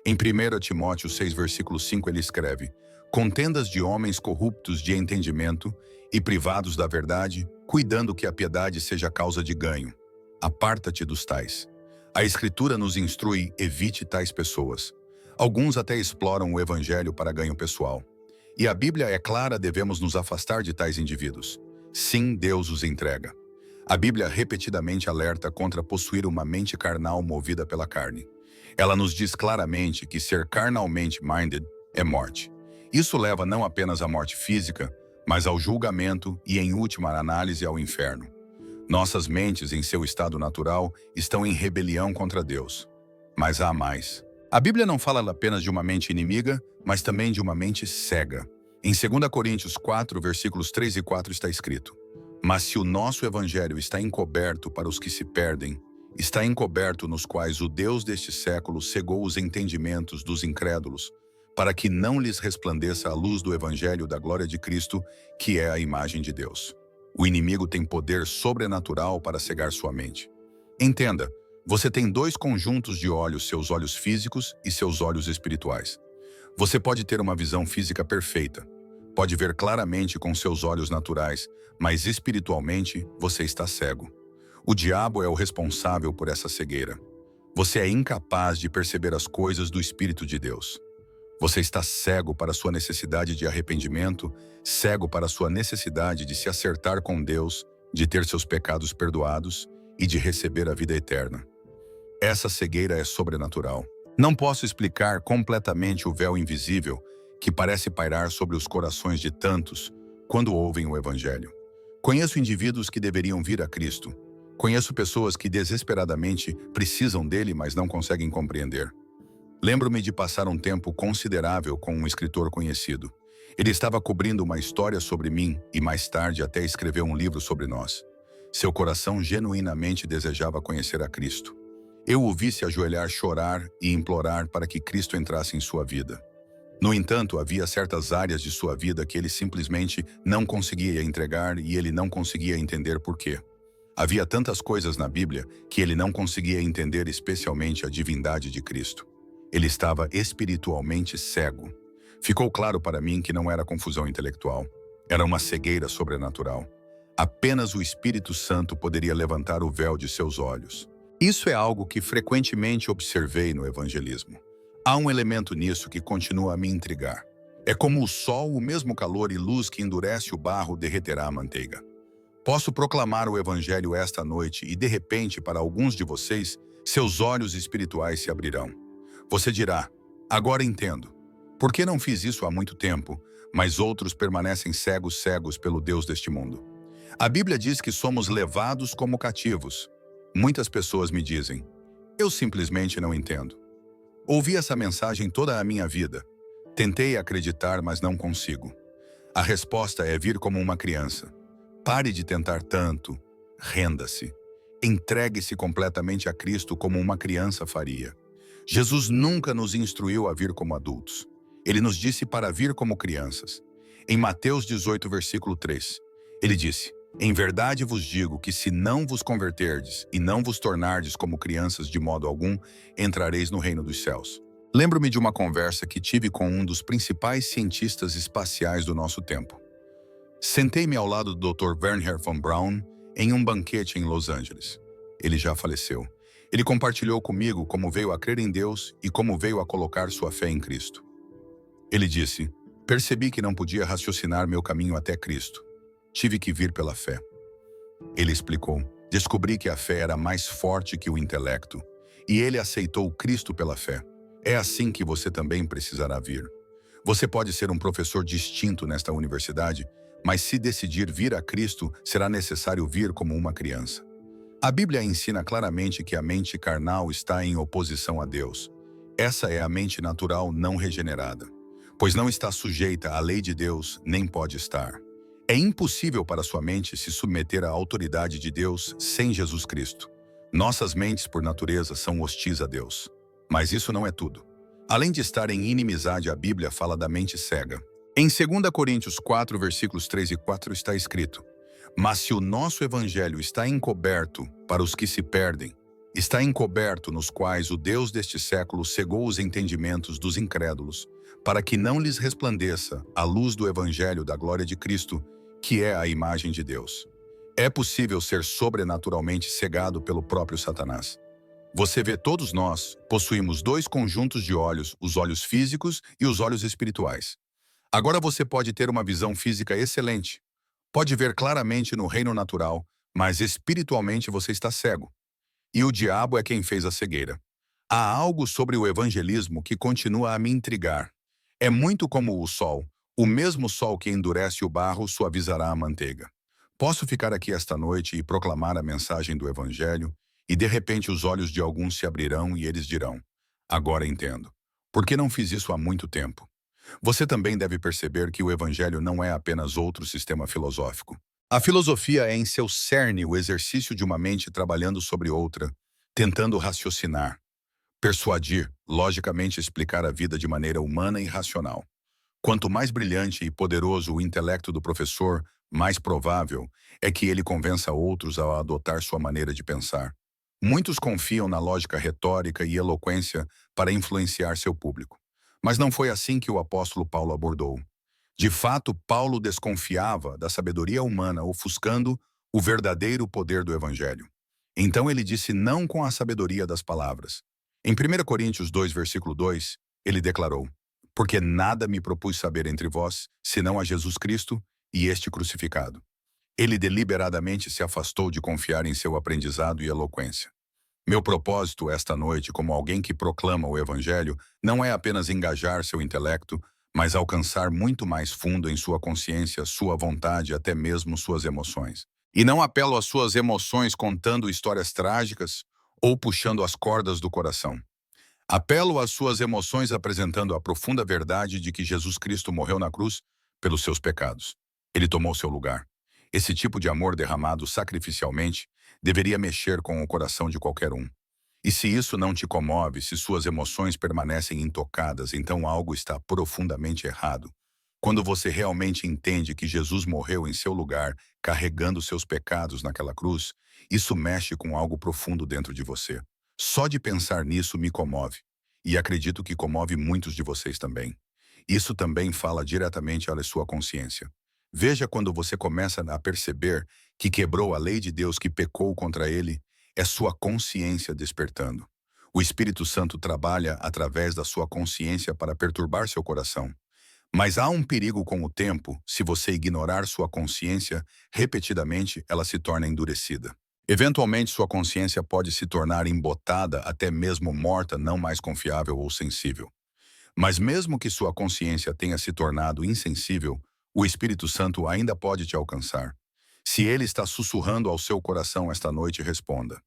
Em 1 Timóteo 6, versículo 5, ele escreve: Contendas de homens corruptos de entendimento e privados da verdade, cuidando que a piedade seja causa de ganho. Aparta-te dos tais. A Escritura nos instrui: evite tais pessoas. Alguns até exploram o Evangelho para ganho pessoal. E a Bíblia é clara, devemos nos afastar de tais indivíduos. Sim, Deus os entrega. A Bíblia repetidamente alerta contra possuir uma mente carnal movida pela carne. Ela nos diz claramente que ser carnalmente minded é morte. Isso leva não apenas à morte física, mas ao julgamento e, em última análise, ao inferno. Nossas mentes, em seu estado natural, estão em rebelião contra Deus. Mas há mais. A Bíblia não fala apenas de uma mente inimiga, mas também de uma mente cega. Em 2 Coríntios 4, versículos 3 e 4 está escrito: Mas se o nosso evangelho está encoberto para os que se perdem, está encoberto nos quais o Deus deste século cegou os entendimentos dos incrédulos, para que não lhes resplandeça a luz do evangelho da glória de Cristo, que é a imagem de Deus. O inimigo tem poder sobrenatural para cegar sua mente. Entenda, Você tem dois conjuntos de olhos, seus olhos físicos e seus olhos espirituais. Você pode ter uma visão física perfeita. Pode ver claramente com seus olhos naturais, mas espiritualmente você está cego. O diabo é o responsável por essa cegueira. Você é incapaz de perceber as coisas do Espírito de Deus. Você está cego para sua necessidade de arrependimento, cego para sua necessidade de se acertar com Deus, de ter seus pecados perdoados e de receber a vida eterna. Essa cegueira é sobrenatural. Não posso explicar completamente o véu invisível que parece pairar sobre os corações de tantos quando ouvem o Evangelho. Conheço indivíduos que deveriam vir a Cristo. Conheço pessoas que desesperadamente precisam dele, mas não conseguem compreender. Lembro-me de passar um tempo considerável com um escritor conhecido. Ele estava cobrindo uma história sobre mim e mais tarde até escreveu um livro sobre nós. Seu coração genuinamente desejava conhecer a Cristo. Eu o vi se ajoelhar, chorar e implorar para que Cristo entrasse em sua vida. No entanto, havia certas áreas de sua vida que ele simplesmente não conseguia entregar e ele não conseguia entender por quê. Havia tantas coisas na Bíblia que ele não conseguia entender, especialmente a divindade de Cristo. Ele estava espiritualmente cego. Ficou claro para mim que não era confusão intelectual. Era uma cegueira sobrenatural. Apenas o Espírito Santo poderia levantar o véu de seus olhos. Isso é algo que frequentemente observei no evangelismo. Há um elemento nisso que continua a me intrigar. É como o sol, o mesmo calor e luz que endurece o barro derreterá a manteiga. Posso proclamar o evangelho esta noite e, de repente, para alguns de vocês, seus olhos espirituais se abrirão. Você dirá, agora entendo. Por que não fiz isso há muito tempo, mas outros permanecem cegos pelo Deus deste mundo? A Bíblia diz que somos levados como cativos. Muitas pessoas me dizem, eu simplesmente não entendo. Ouvi essa mensagem toda a minha vida. Tentei acreditar, mas não consigo. A resposta é vir como uma criança. Pare de tentar tanto. Renda-se. Entregue-se completamente a Cristo como uma criança faria. Jesus nunca nos instruiu a vir como adultos. Ele nos disse para vir como crianças. Em Mateus 18, versículo 3, ele disse, em verdade vos digo que se não vos converterdes e não vos tornardes como crianças de modo algum, entrareis no reino dos céus. Lembro-me de uma conversa que tive com um dos principais cientistas espaciais do nosso tempo. Sentei-me ao lado do Dr. Wernher von Braun em um banquete em Los Angeles. Ele já faleceu. Ele compartilhou comigo como veio a crer em Deus e como veio a colocar sua fé em Cristo. Ele disse, percebi que não podia raciocinar meu caminho até Cristo. Tive que vir pela fé. Ele explicou, descobri que a fé era mais forte que o intelecto, e ele aceitou Cristo pela fé. É assim que você também precisará vir. Você pode ser um professor distinto nesta universidade, mas se decidir vir a Cristo, será necessário vir como uma criança. A Bíblia ensina claramente que a mente carnal está em oposição a Deus. Essa é a mente natural não regenerada, pois não está sujeita à lei de Deus, nem pode estar. É impossível para sua mente se submeter à autoridade de Deus sem Jesus Cristo. Nossas mentes, por natureza, são hostis a Deus. Mas isso não é tudo. Além de estar em inimizade, a Bíblia fala da mente cega. Em 2 Coríntios 4, versículos 3 e 4 está escrito, mas se o nosso evangelho está encoberto para os que se perdem, está encoberto nos quais o Deus deste século cegou os entendimentos dos incrédulos, para que não lhes resplandeça a luz do evangelho da glória de Cristo, que é a imagem de Deus. É possível ser sobrenaturalmente cegado pelo próprio Satanás. Você vê, todos nós possuímos dois conjuntos de olhos, os olhos físicos e os olhos espirituais. Agora você pode ter uma visão física excelente. Pode ver claramente no reino natural, mas espiritualmente você está cego. E o diabo é quem fez a cegueira. Há algo sobre o evangelismo que continua a me intrigar. É muito como o sol. O mesmo sol que endurece o barro suavizará a manteiga. Posso ficar aqui esta noite e proclamar a mensagem do evangelho, e de repente os olhos de alguns se abrirão e eles dirão, agora entendo. Por que não fiz isso há muito tempo? Você também deve perceber que o evangelho não é apenas outro sistema filosófico. A filosofia é em seu cerne o exercício de uma mente trabalhando sobre outra, tentando raciocinar, persuadir, logicamente explicar a vida de maneira humana e racional. Quanto mais brilhante e poderoso o intelecto do professor, mais provável é que ele convença outros a adotar sua maneira de pensar. Muitos confiam na lógica retórica e eloquência para influenciar seu público. Mas não foi assim que o apóstolo Paulo abordou. De fato, Paulo desconfiava da sabedoria humana, ofuscando o verdadeiro poder do evangelho. Então ele disse não com a sabedoria das palavras. Em 1 Coríntios 2, versículo 2, ele declarou: porque nada me propus saber entre vós, senão a Jesus Cristo e este crucificado. Ele deliberadamente se afastou de confiar em seu aprendizado e eloquência. Meu propósito esta noite, como alguém que proclama o Evangelho, não é apenas engajar seu intelecto, mas alcançar muito mais fundo em sua consciência, sua vontade, até mesmo suas emoções. E não apelo às suas emoções contando histórias trágicas ou puxando as cordas do coração. Apelo às suas emoções apresentando a profunda verdade de que Jesus Cristo morreu na cruz pelos seus pecados. Ele tomou seu lugar. Esse tipo de amor derramado sacrificialmente deveria mexer com o coração de qualquer um. E se isso não te comove, se suas emoções permanecem intocadas, então algo está profundamente errado. Quando você realmente entende que Jesus morreu em seu lugar, carregando seus pecados naquela cruz, isso mexe com algo profundo dentro de você. Só de pensar nisso me comove. E acredito que comove muitos de vocês também. Isso também fala diretamente à sua consciência. Veja quando você começa a perceber que quebrou a lei de Deus, que pecou contra ele, é sua consciência despertando. O Espírito Santo trabalha através da sua consciência para perturbar seu coração. Mas há um perigo com o tempo: se você ignorar sua consciência, repetidamente ela se torna endurecida. Eventualmente sua consciência pode se tornar embotada, até mesmo morta, não mais confiável ou sensível. Mas mesmo que sua consciência tenha se tornado insensível, o Espírito Santo ainda pode te alcançar. Se ele está sussurrando ao seu coração esta noite, responda: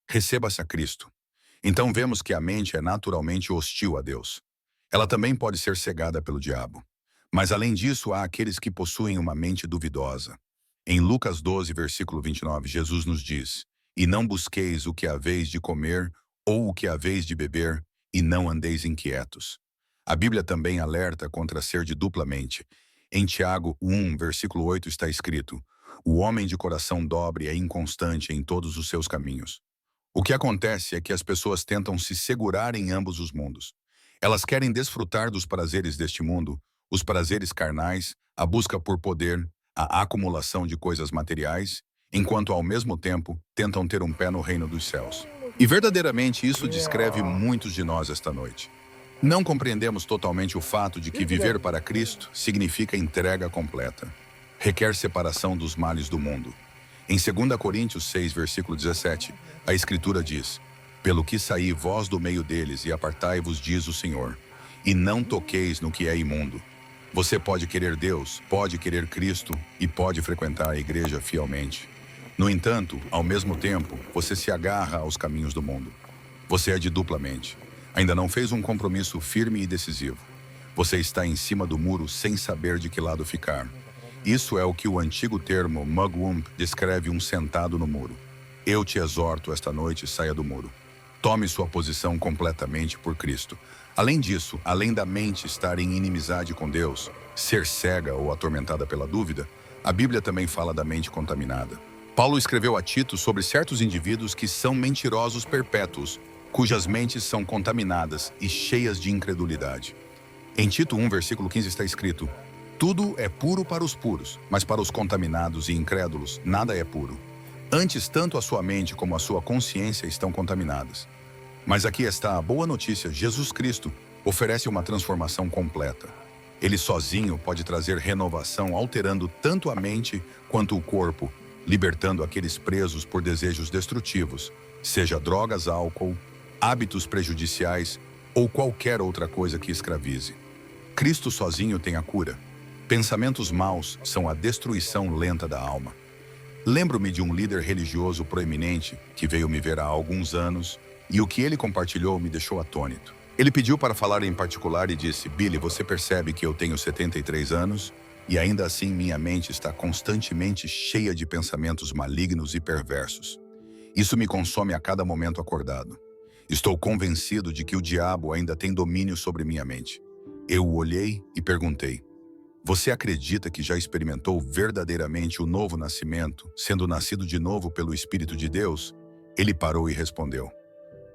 receba-se a Cristo. Então vemos que a mente é naturalmente hostil a Deus. Ela também pode ser cegada pelo diabo. Mas além disso, há aqueles que possuem uma mente duvidosa. Em Lucas 12, versículo 29, Jesus nos diz: e não busqueis o que haveis de comer ou o que haveis de beber, e não andeis inquietos. A Bíblia também alerta contra ser de dupla mente. Em Tiago 1, versículo 8 está escrito: o homem de coração dobre é inconstante em todos os seus caminhos. O que acontece é que as pessoas tentam se segurar em ambos os mundos. Elas querem desfrutar dos prazeres deste mundo, os prazeres carnais, a busca por poder, a acumulação de coisas materiais, enquanto ao mesmo tempo tentam ter um pé no reino dos céus. E verdadeiramente isso descreve muitos de nós esta noite. Não compreendemos totalmente o fato de que viver para Cristo significa entrega completa. Requer separação dos males do mundo. Em 2 Coríntios 6, versículo 17, a Escritura diz: pelo que saí vós do meio deles e apartai-vos, diz o Senhor, e não toqueis no que é imundo. Você pode querer Deus, pode querer Cristo e pode frequentar a igreja fielmente. No entanto, ao mesmo tempo, você se agarra aos caminhos do mundo. Você é de dupla mente. Ainda não fez um compromisso firme e decisivo. Você está em cima do muro sem saber de que lado ficar. Isso é o que o antigo termo mugwump descreve: um sentado no muro. Eu te exorto esta noite, saia do muro. Tome sua posição completamente por Cristo. Além disso, além da mente estar em inimizade com Deus, ser cega ou atormentada pela dúvida, a Bíblia também fala da mente contaminada. Paulo escreveu a Tito sobre certos indivíduos que são mentirosos perpétuos, cujas mentes são contaminadas e cheias de incredulidade. Em Tito 1, versículo 15 está escrito: tudo é puro para os puros, mas para os contaminados e incrédulos nada é puro. Antes, tanto a sua mente como a sua consciência estão contaminadas. Mas aqui está a boa notícia: Jesus Cristo oferece uma transformação completa. Ele sozinho pode trazer renovação, alterando tanto a mente quanto o corpo, libertando aqueles presos por desejos destrutivos, seja drogas, álcool, hábitos prejudiciais ou qualquer outra coisa que escravize. Cristo sozinho tem a cura. Pensamentos maus são a destruição lenta da alma. Lembro-me de um líder religioso proeminente que veio me ver há alguns anos, e o que ele compartilhou me deixou atônito. Ele pediu para falar em particular e disse: Billy, você percebe que eu tenho 73 anos e ainda assim minha mente está constantemente cheia de pensamentos malignos e perversos. Isso me consome a cada momento acordado. Estou convencido de que o diabo ainda tem domínio sobre minha mente. Eu o olhei e perguntei: você acredita que já experimentou verdadeiramente o novo nascimento, sendo nascido de novo pelo Espírito de Deus? Ele parou e respondeu: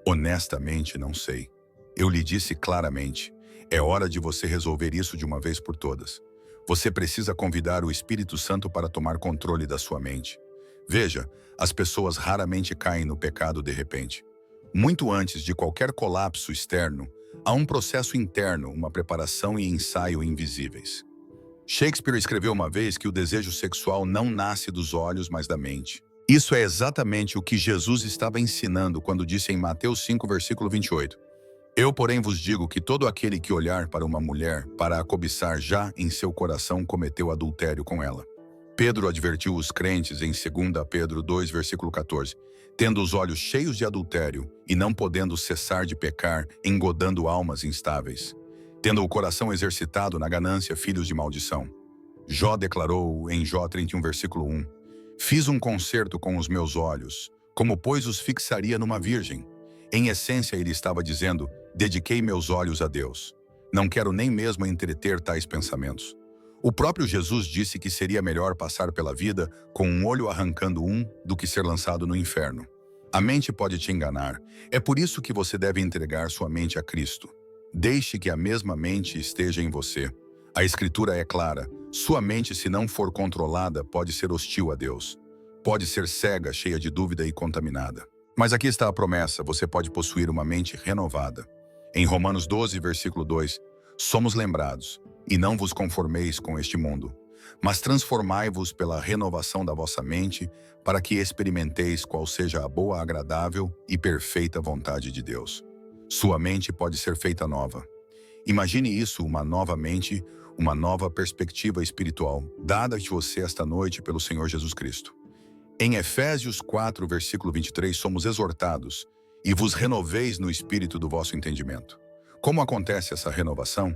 honestamente, não sei. Eu lhe disse claramente, é hora de você resolver isso de uma vez por todas. Você precisa convidar o Espírito Santo para tomar controle da sua mente. Veja, as pessoas raramente caem no pecado de repente. Muito antes de qualquer colapso externo, há um processo interno, uma preparação e ensaio invisíveis. Shakespeare escreveu uma vez que o desejo sexual não nasce dos olhos, mas da mente. Isso é exatamente o que Jesus estava ensinando quando disse em Mateus 5, versículo 28. Eu, porém, vos digo que todo aquele que olhar para uma mulher para a cobiçar já em seu coração cometeu adultério com ela. Pedro advertiu os crentes em 2 Pedro 2, versículo 14. Tendo os olhos cheios de adultério e não podendo cessar de pecar, engodando almas instáveis. Tendo o coração exercitado na ganância, filhos de maldição. Jó declarou em Jó 31, versículo 1. Fiz um concerto com os meus olhos, como pois os fixaria numa virgem. Em essência, ele estava dizendo, dediquei meus olhos a Deus. Não quero nem mesmo entreter tais pensamentos. O próprio Jesus disse que seria melhor passar pela vida com um olho arrancando do que ser lançado no inferno. A mente pode te enganar. É por isso que você deve entregar sua mente a Cristo. Deixe que a mesma mente esteja em você. A Escritura é clara. Sua mente, se não for controlada, pode ser hostil a Deus. Pode ser cega, cheia de dúvida e contaminada. Mas aqui está a promessa, você pode possuir uma mente renovada. Em Romanos 12, versículo 2, somos lembrados, e não vos conformeis com este mundo, mas transformai-vos pela renovação da vossa mente, para que experimenteis qual seja a boa, agradável e perfeita vontade de Deus. Sua mente pode ser feita nova. Imagine isso, uma nova mente, uma nova perspectiva espiritual, dada a você esta noite pelo Senhor Jesus Cristo. Em Efésios 4, versículo 23, somos exortados, e vos renoveis no espírito do vosso entendimento. Como acontece essa renovação?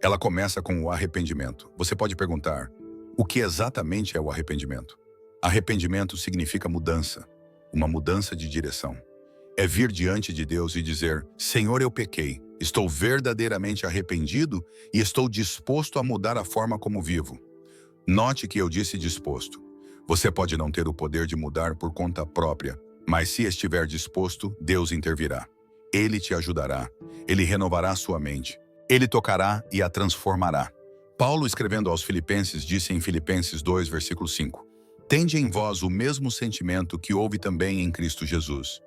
Ela começa com o arrependimento. Você pode perguntar, o que exatamente é o arrependimento? Arrependimento significa mudança, uma mudança de direção. É vir diante de Deus e dizer, Senhor, eu pequei, estou verdadeiramente arrependido e estou disposto a mudar a forma como vivo. Note que eu disse disposto. Você pode não ter o poder de mudar por conta própria, mas se estiver disposto, Deus intervirá. Ele te ajudará, ele renovará sua mente, ele tocará e a transformará. Paulo, escrevendo aos Filipenses, disse em Filipenses 2, versículo 5, tende em vós o mesmo sentimento que houve também em Cristo Jesus.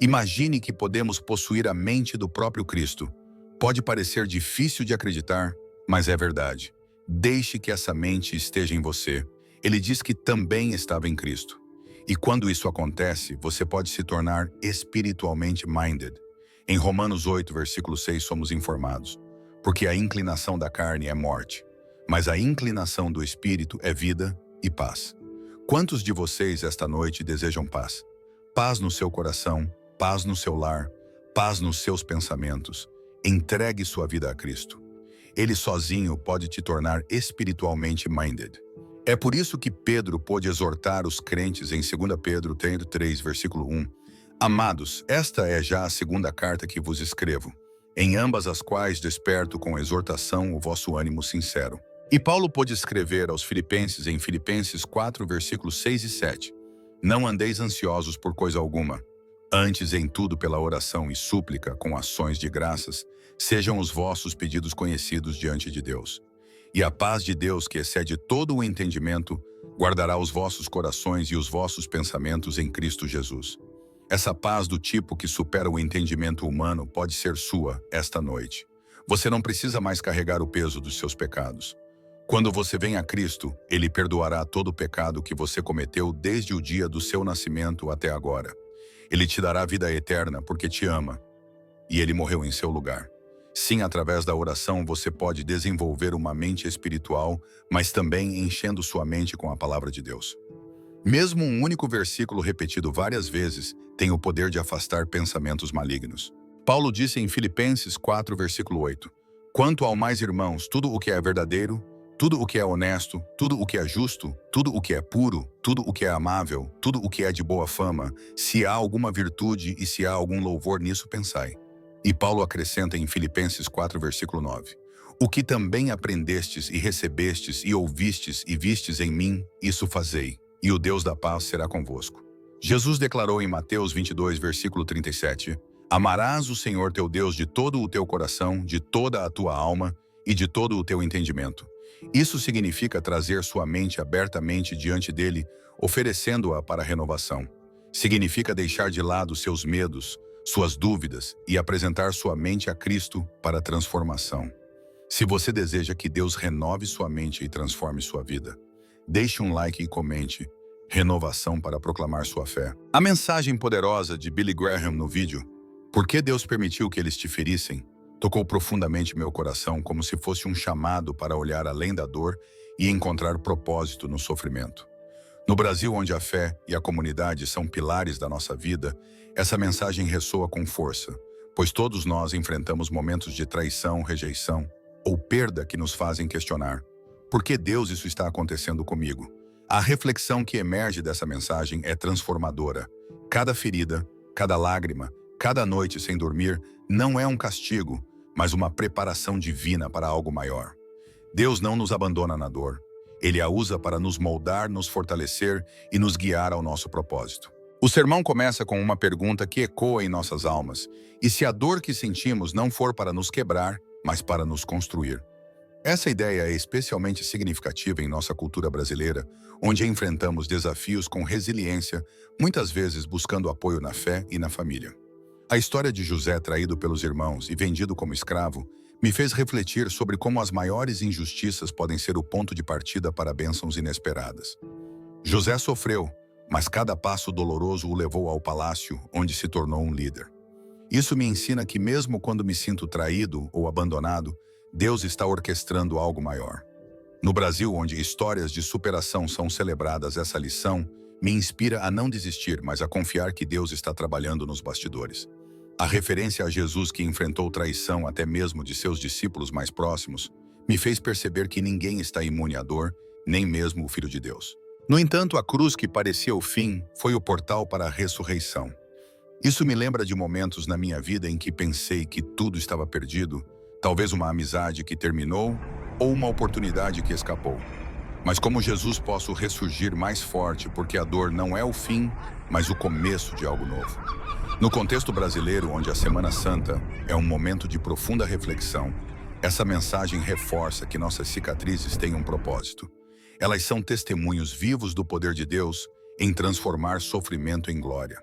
Imagine que podemos possuir a mente do próprio Cristo. Pode parecer difícil de acreditar, mas é verdade. Deixe que essa mente esteja em você. Ele diz que também estava em Cristo. E quando isso acontece, você pode se tornar espiritualmente minded. Em Romanos 8, versículo 6, somos informados. Porque a inclinação da carne é morte, mas a inclinação do espírito é vida e paz. Quantos de vocês esta noite desejam paz? Paz no seu coração, paz no seu lar, paz nos seus pensamentos. Entregue sua vida a Cristo. Ele sozinho pode te tornar espiritualmente minded. É por isso que Pedro pôde exortar os crentes em 2 Pedro 3, versículo 1. Amados, esta é já a segunda carta que vos escrevo, em ambas as quais desperto com exortação o vosso ânimo sincero. E Paulo pôde escrever aos Filipenses em Filipenses 4, versículos 6 e 7. Não andeis ansiosos por coisa alguma. Antes, em tudo, pela oração e súplica, com ações de graças, sejam os vossos pedidos conhecidos diante de Deus. E a paz de Deus, que excede todo o entendimento, guardará os vossos corações e os vossos pensamentos em Cristo Jesus. Essa paz do tipo que supera o entendimento humano pode ser sua esta noite. Você não precisa mais carregar o peso dos seus pecados. Quando você vem a Cristo, Ele perdoará todo o pecado que você cometeu desde o dia do seu nascimento até agora. Ele te dará vida eterna porque te ama, e Ele morreu em seu lugar. Sim, através da oração você pode desenvolver uma mente espiritual, mas também enchendo sua mente com a palavra de Deus. Mesmo um único versículo repetido várias vezes tem o poder de afastar pensamentos malignos. Paulo disse em Filipenses 4, versículo 8, quanto ao mais, irmãos, tudo o que é verdadeiro, tudo o que é honesto, tudo o que é justo, tudo o que é puro, tudo o que é amável, tudo o que é de boa fama, se há alguma virtude e se há algum louvor nisso, pensai. E Paulo acrescenta em Filipenses 4, versículo 9, o que também aprendestes e recebestes e ouvistes e vistes em mim, isso fazei, e o Deus da paz será convosco. Jesus declarou em Mateus 22, versículo 37, Amarás o Senhor teu Deus de todo o teu coração, de toda a tua alma e de todo o teu entendimento. Isso significa trazer sua mente abertamente diante dele, oferecendo-a para renovação. Significa deixar de lado seus medos, suas dúvidas e apresentar sua mente a Cristo para transformação. Se você deseja que Deus renove sua mente e transforme sua vida, deixe um like e comente renovação para proclamar sua fé. A mensagem poderosa de Billy Graham no vídeo Por que Deus permitiu que eles te ferissem? Tocou profundamente meu coração como se fosse um chamado para olhar além da dor e encontrar propósito no sofrimento. No Brasil, onde a fé e a comunidade são pilares da nossa vida, essa mensagem ressoa com força, pois todos nós enfrentamos momentos de traição, rejeição ou perda que nos fazem questionar: por que Deus isso está acontecendo comigo? A reflexão que emerge dessa mensagem é transformadora. Cada ferida, cada lágrima, cada noite sem dormir não é um castigo, mas uma preparação divina para algo maior. Deus não nos abandona na dor. Ele a usa para nos moldar, nos fortalecer e nos guiar ao nosso propósito. O sermão começa com uma pergunta que ecoa em nossas almas: e se a dor que sentimos não for para nos quebrar, mas para nos construir? Essa ideia é especialmente significativa em nossa cultura brasileira, onde enfrentamos desafios com resiliência, muitas vezes buscando apoio na fé e na família. A história de José, traído pelos irmãos e vendido como escravo, me fez refletir sobre como as maiores injustiças podem ser o ponto de partida para bênçãos inesperadas. José sofreu, mas cada passo doloroso o levou ao palácio, onde se tornou um líder. Isso me ensina que mesmo quando me sinto traído ou abandonado, Deus está orquestrando algo maior. No Brasil, onde histórias de superação são celebradas, essa lição me inspira a não desistir, mas a confiar que Deus está trabalhando nos bastidores. A referência a Jesus, que enfrentou traição até mesmo de seus discípulos mais próximos, me fez perceber que ninguém está imune à dor, nem mesmo o Filho de Deus. No entanto, a cruz que parecia o fim foi o portal para a ressurreição. Isso me lembra de momentos na minha vida em que pensei que tudo estava perdido, talvez uma amizade que terminou ou uma oportunidade que escapou. Mas como Jesus posso ressurgir mais forte, porque a dor não é o fim, mas o começo de algo novo. No contexto brasileiro, onde a Semana Santa é um momento de profunda reflexão, essa mensagem reforça que nossas cicatrizes têm um propósito. Elas são testemunhos vivos do poder de Deus em transformar sofrimento em glória.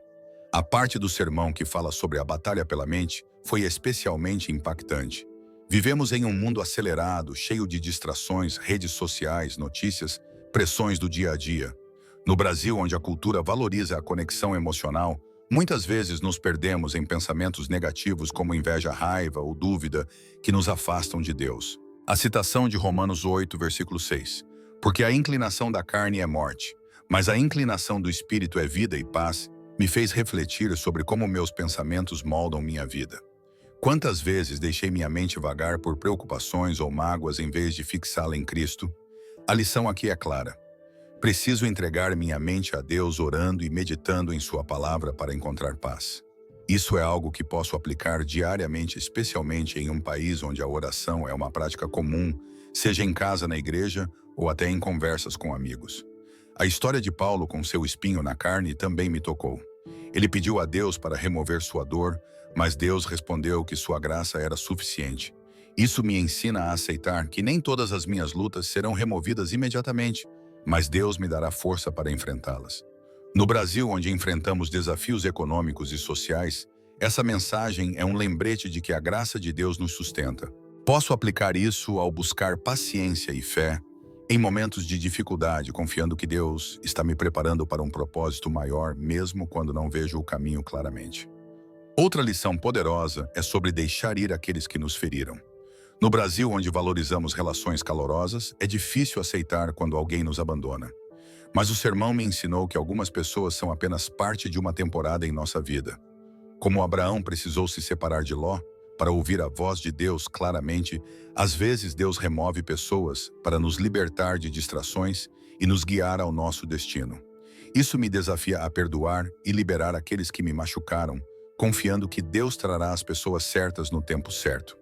A parte do sermão que fala sobre a batalha pela mente foi especialmente impactante. Vivemos em um mundo acelerado, cheio de distrações, redes sociais, notícias, pressões do dia a dia. No Brasil, onde a cultura valoriza a conexão emocional, muitas vezes nos perdemos em pensamentos negativos como inveja, raiva ou dúvida que nos afastam de Deus. A citação de Romanos 8, versículo 6. Porque a inclinação da carne é morte, mas a inclinação do espírito é vida e paz, me fez refletir sobre como meus pensamentos moldam minha vida. Quantas vezes deixei minha mente vagar por preocupações ou mágoas em vez de fixá-la em Cristo? A lição aqui é clara. Preciso entregar minha mente a Deus orando e meditando em Sua palavra para encontrar paz. Isso é algo que posso aplicar diariamente, especialmente em um país onde a oração é uma prática comum, seja em casa, na igreja ou até em conversas com amigos. A história de Paulo com seu espinho na carne também me tocou. Ele pediu a Deus para remover sua dor, mas Deus respondeu que sua graça era suficiente. Isso me ensina a aceitar que nem todas as minhas lutas serão removidas imediatamente, mas Deus me dará força para enfrentá-las. No Brasil, onde enfrentamos desafios econômicos e sociais, essa mensagem é um lembrete de que a graça de Deus nos sustenta. Posso aplicar isso ao buscar paciência e fé em momentos de dificuldade, confiando que Deus está me preparando para um propósito maior, mesmo quando não vejo o caminho claramente. Outra lição poderosa é sobre deixar ir aqueles que nos feriram. No Brasil, onde valorizamos relações calorosas, é difícil aceitar quando alguém nos abandona. Mas o sermão me ensinou que algumas pessoas são apenas parte de uma temporada em nossa vida. Como Abraão precisou se separar de Ló para ouvir a voz de Deus claramente, às vezes Deus remove pessoas para nos libertar de distrações e nos guiar ao nosso destino. Isso me desafia a perdoar e liberar aqueles que me machucaram, confiando que Deus trará as pessoas certas no tempo certo.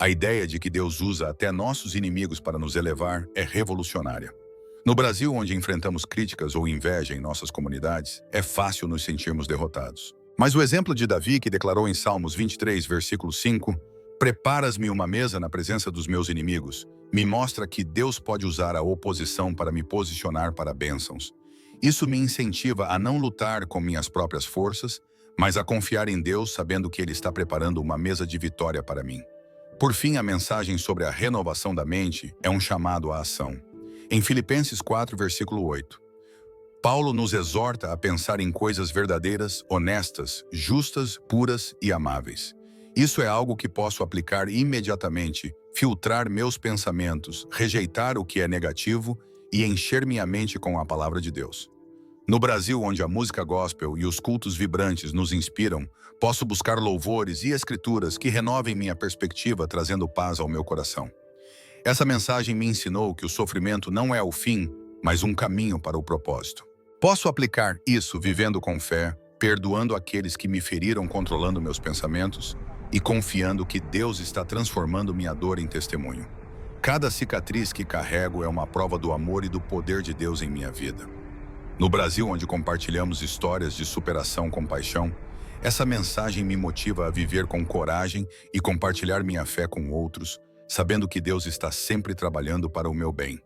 A ideia de que Deus usa até nossos inimigos para nos elevar é revolucionária. No Brasil, onde enfrentamos críticas ou inveja em nossas comunidades, é fácil nos sentirmos derrotados. Mas o exemplo de Davi, que declarou em Salmos 23, versículo 5, "Preparas-me uma mesa na presença dos meus inimigos", me mostra que Deus pode usar a oposição para me posicionar para bênçãos. Isso me incentiva a não lutar com minhas próprias forças, mas a confiar em Deus, sabendo que Ele está preparando uma mesa de vitória para mim. Por fim, a mensagem sobre a renovação da mente é um chamado à ação. Em Filipenses 4, versículo 8, Paulo nos exorta a pensar em coisas verdadeiras, honestas, justas, puras e amáveis. Isso é algo que posso aplicar imediatamente, filtrar meus pensamentos, rejeitar o que é negativo e encher minha mente com a palavra de Deus. No Brasil, onde a música gospel e os cultos vibrantes nos inspiram, posso buscar louvores e escrituras que renovem minha perspectiva, trazendo paz ao meu coração. Essa mensagem me ensinou que o sofrimento não é o fim, mas um caminho para o propósito. Posso aplicar isso vivendo com fé, perdoando aqueles que me feriram, controlando meus pensamentos e confiando que Deus está transformando minha dor em testemunho. Cada cicatriz que carrego é uma prova do amor e do poder de Deus em minha vida. No Brasil, onde compartilhamos histórias de superação com paixão, essa mensagem me motiva a viver com coragem e compartilhar minha fé com outros, sabendo que Deus está sempre trabalhando para o meu bem.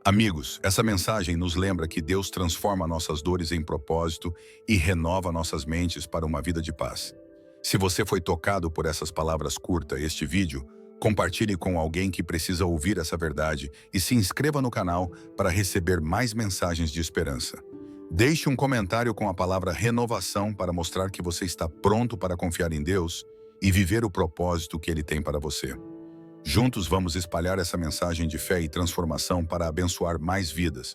Amigos, essa mensagem nos lembra que Deus transforma nossas dores em propósito e renova nossas mentes para uma vida de paz. Se você foi tocado por essas palavras curtas, este vídeo, compartilhe com alguém que precisa ouvir essa verdade e se inscreva no canal para receber mais mensagens de esperança. Deixe um comentário com a palavra renovação para mostrar que você está pronto para confiar em Deus e viver o propósito que Ele tem para você. Juntos vamos espalhar essa mensagem de fé e transformação para abençoar mais vidas.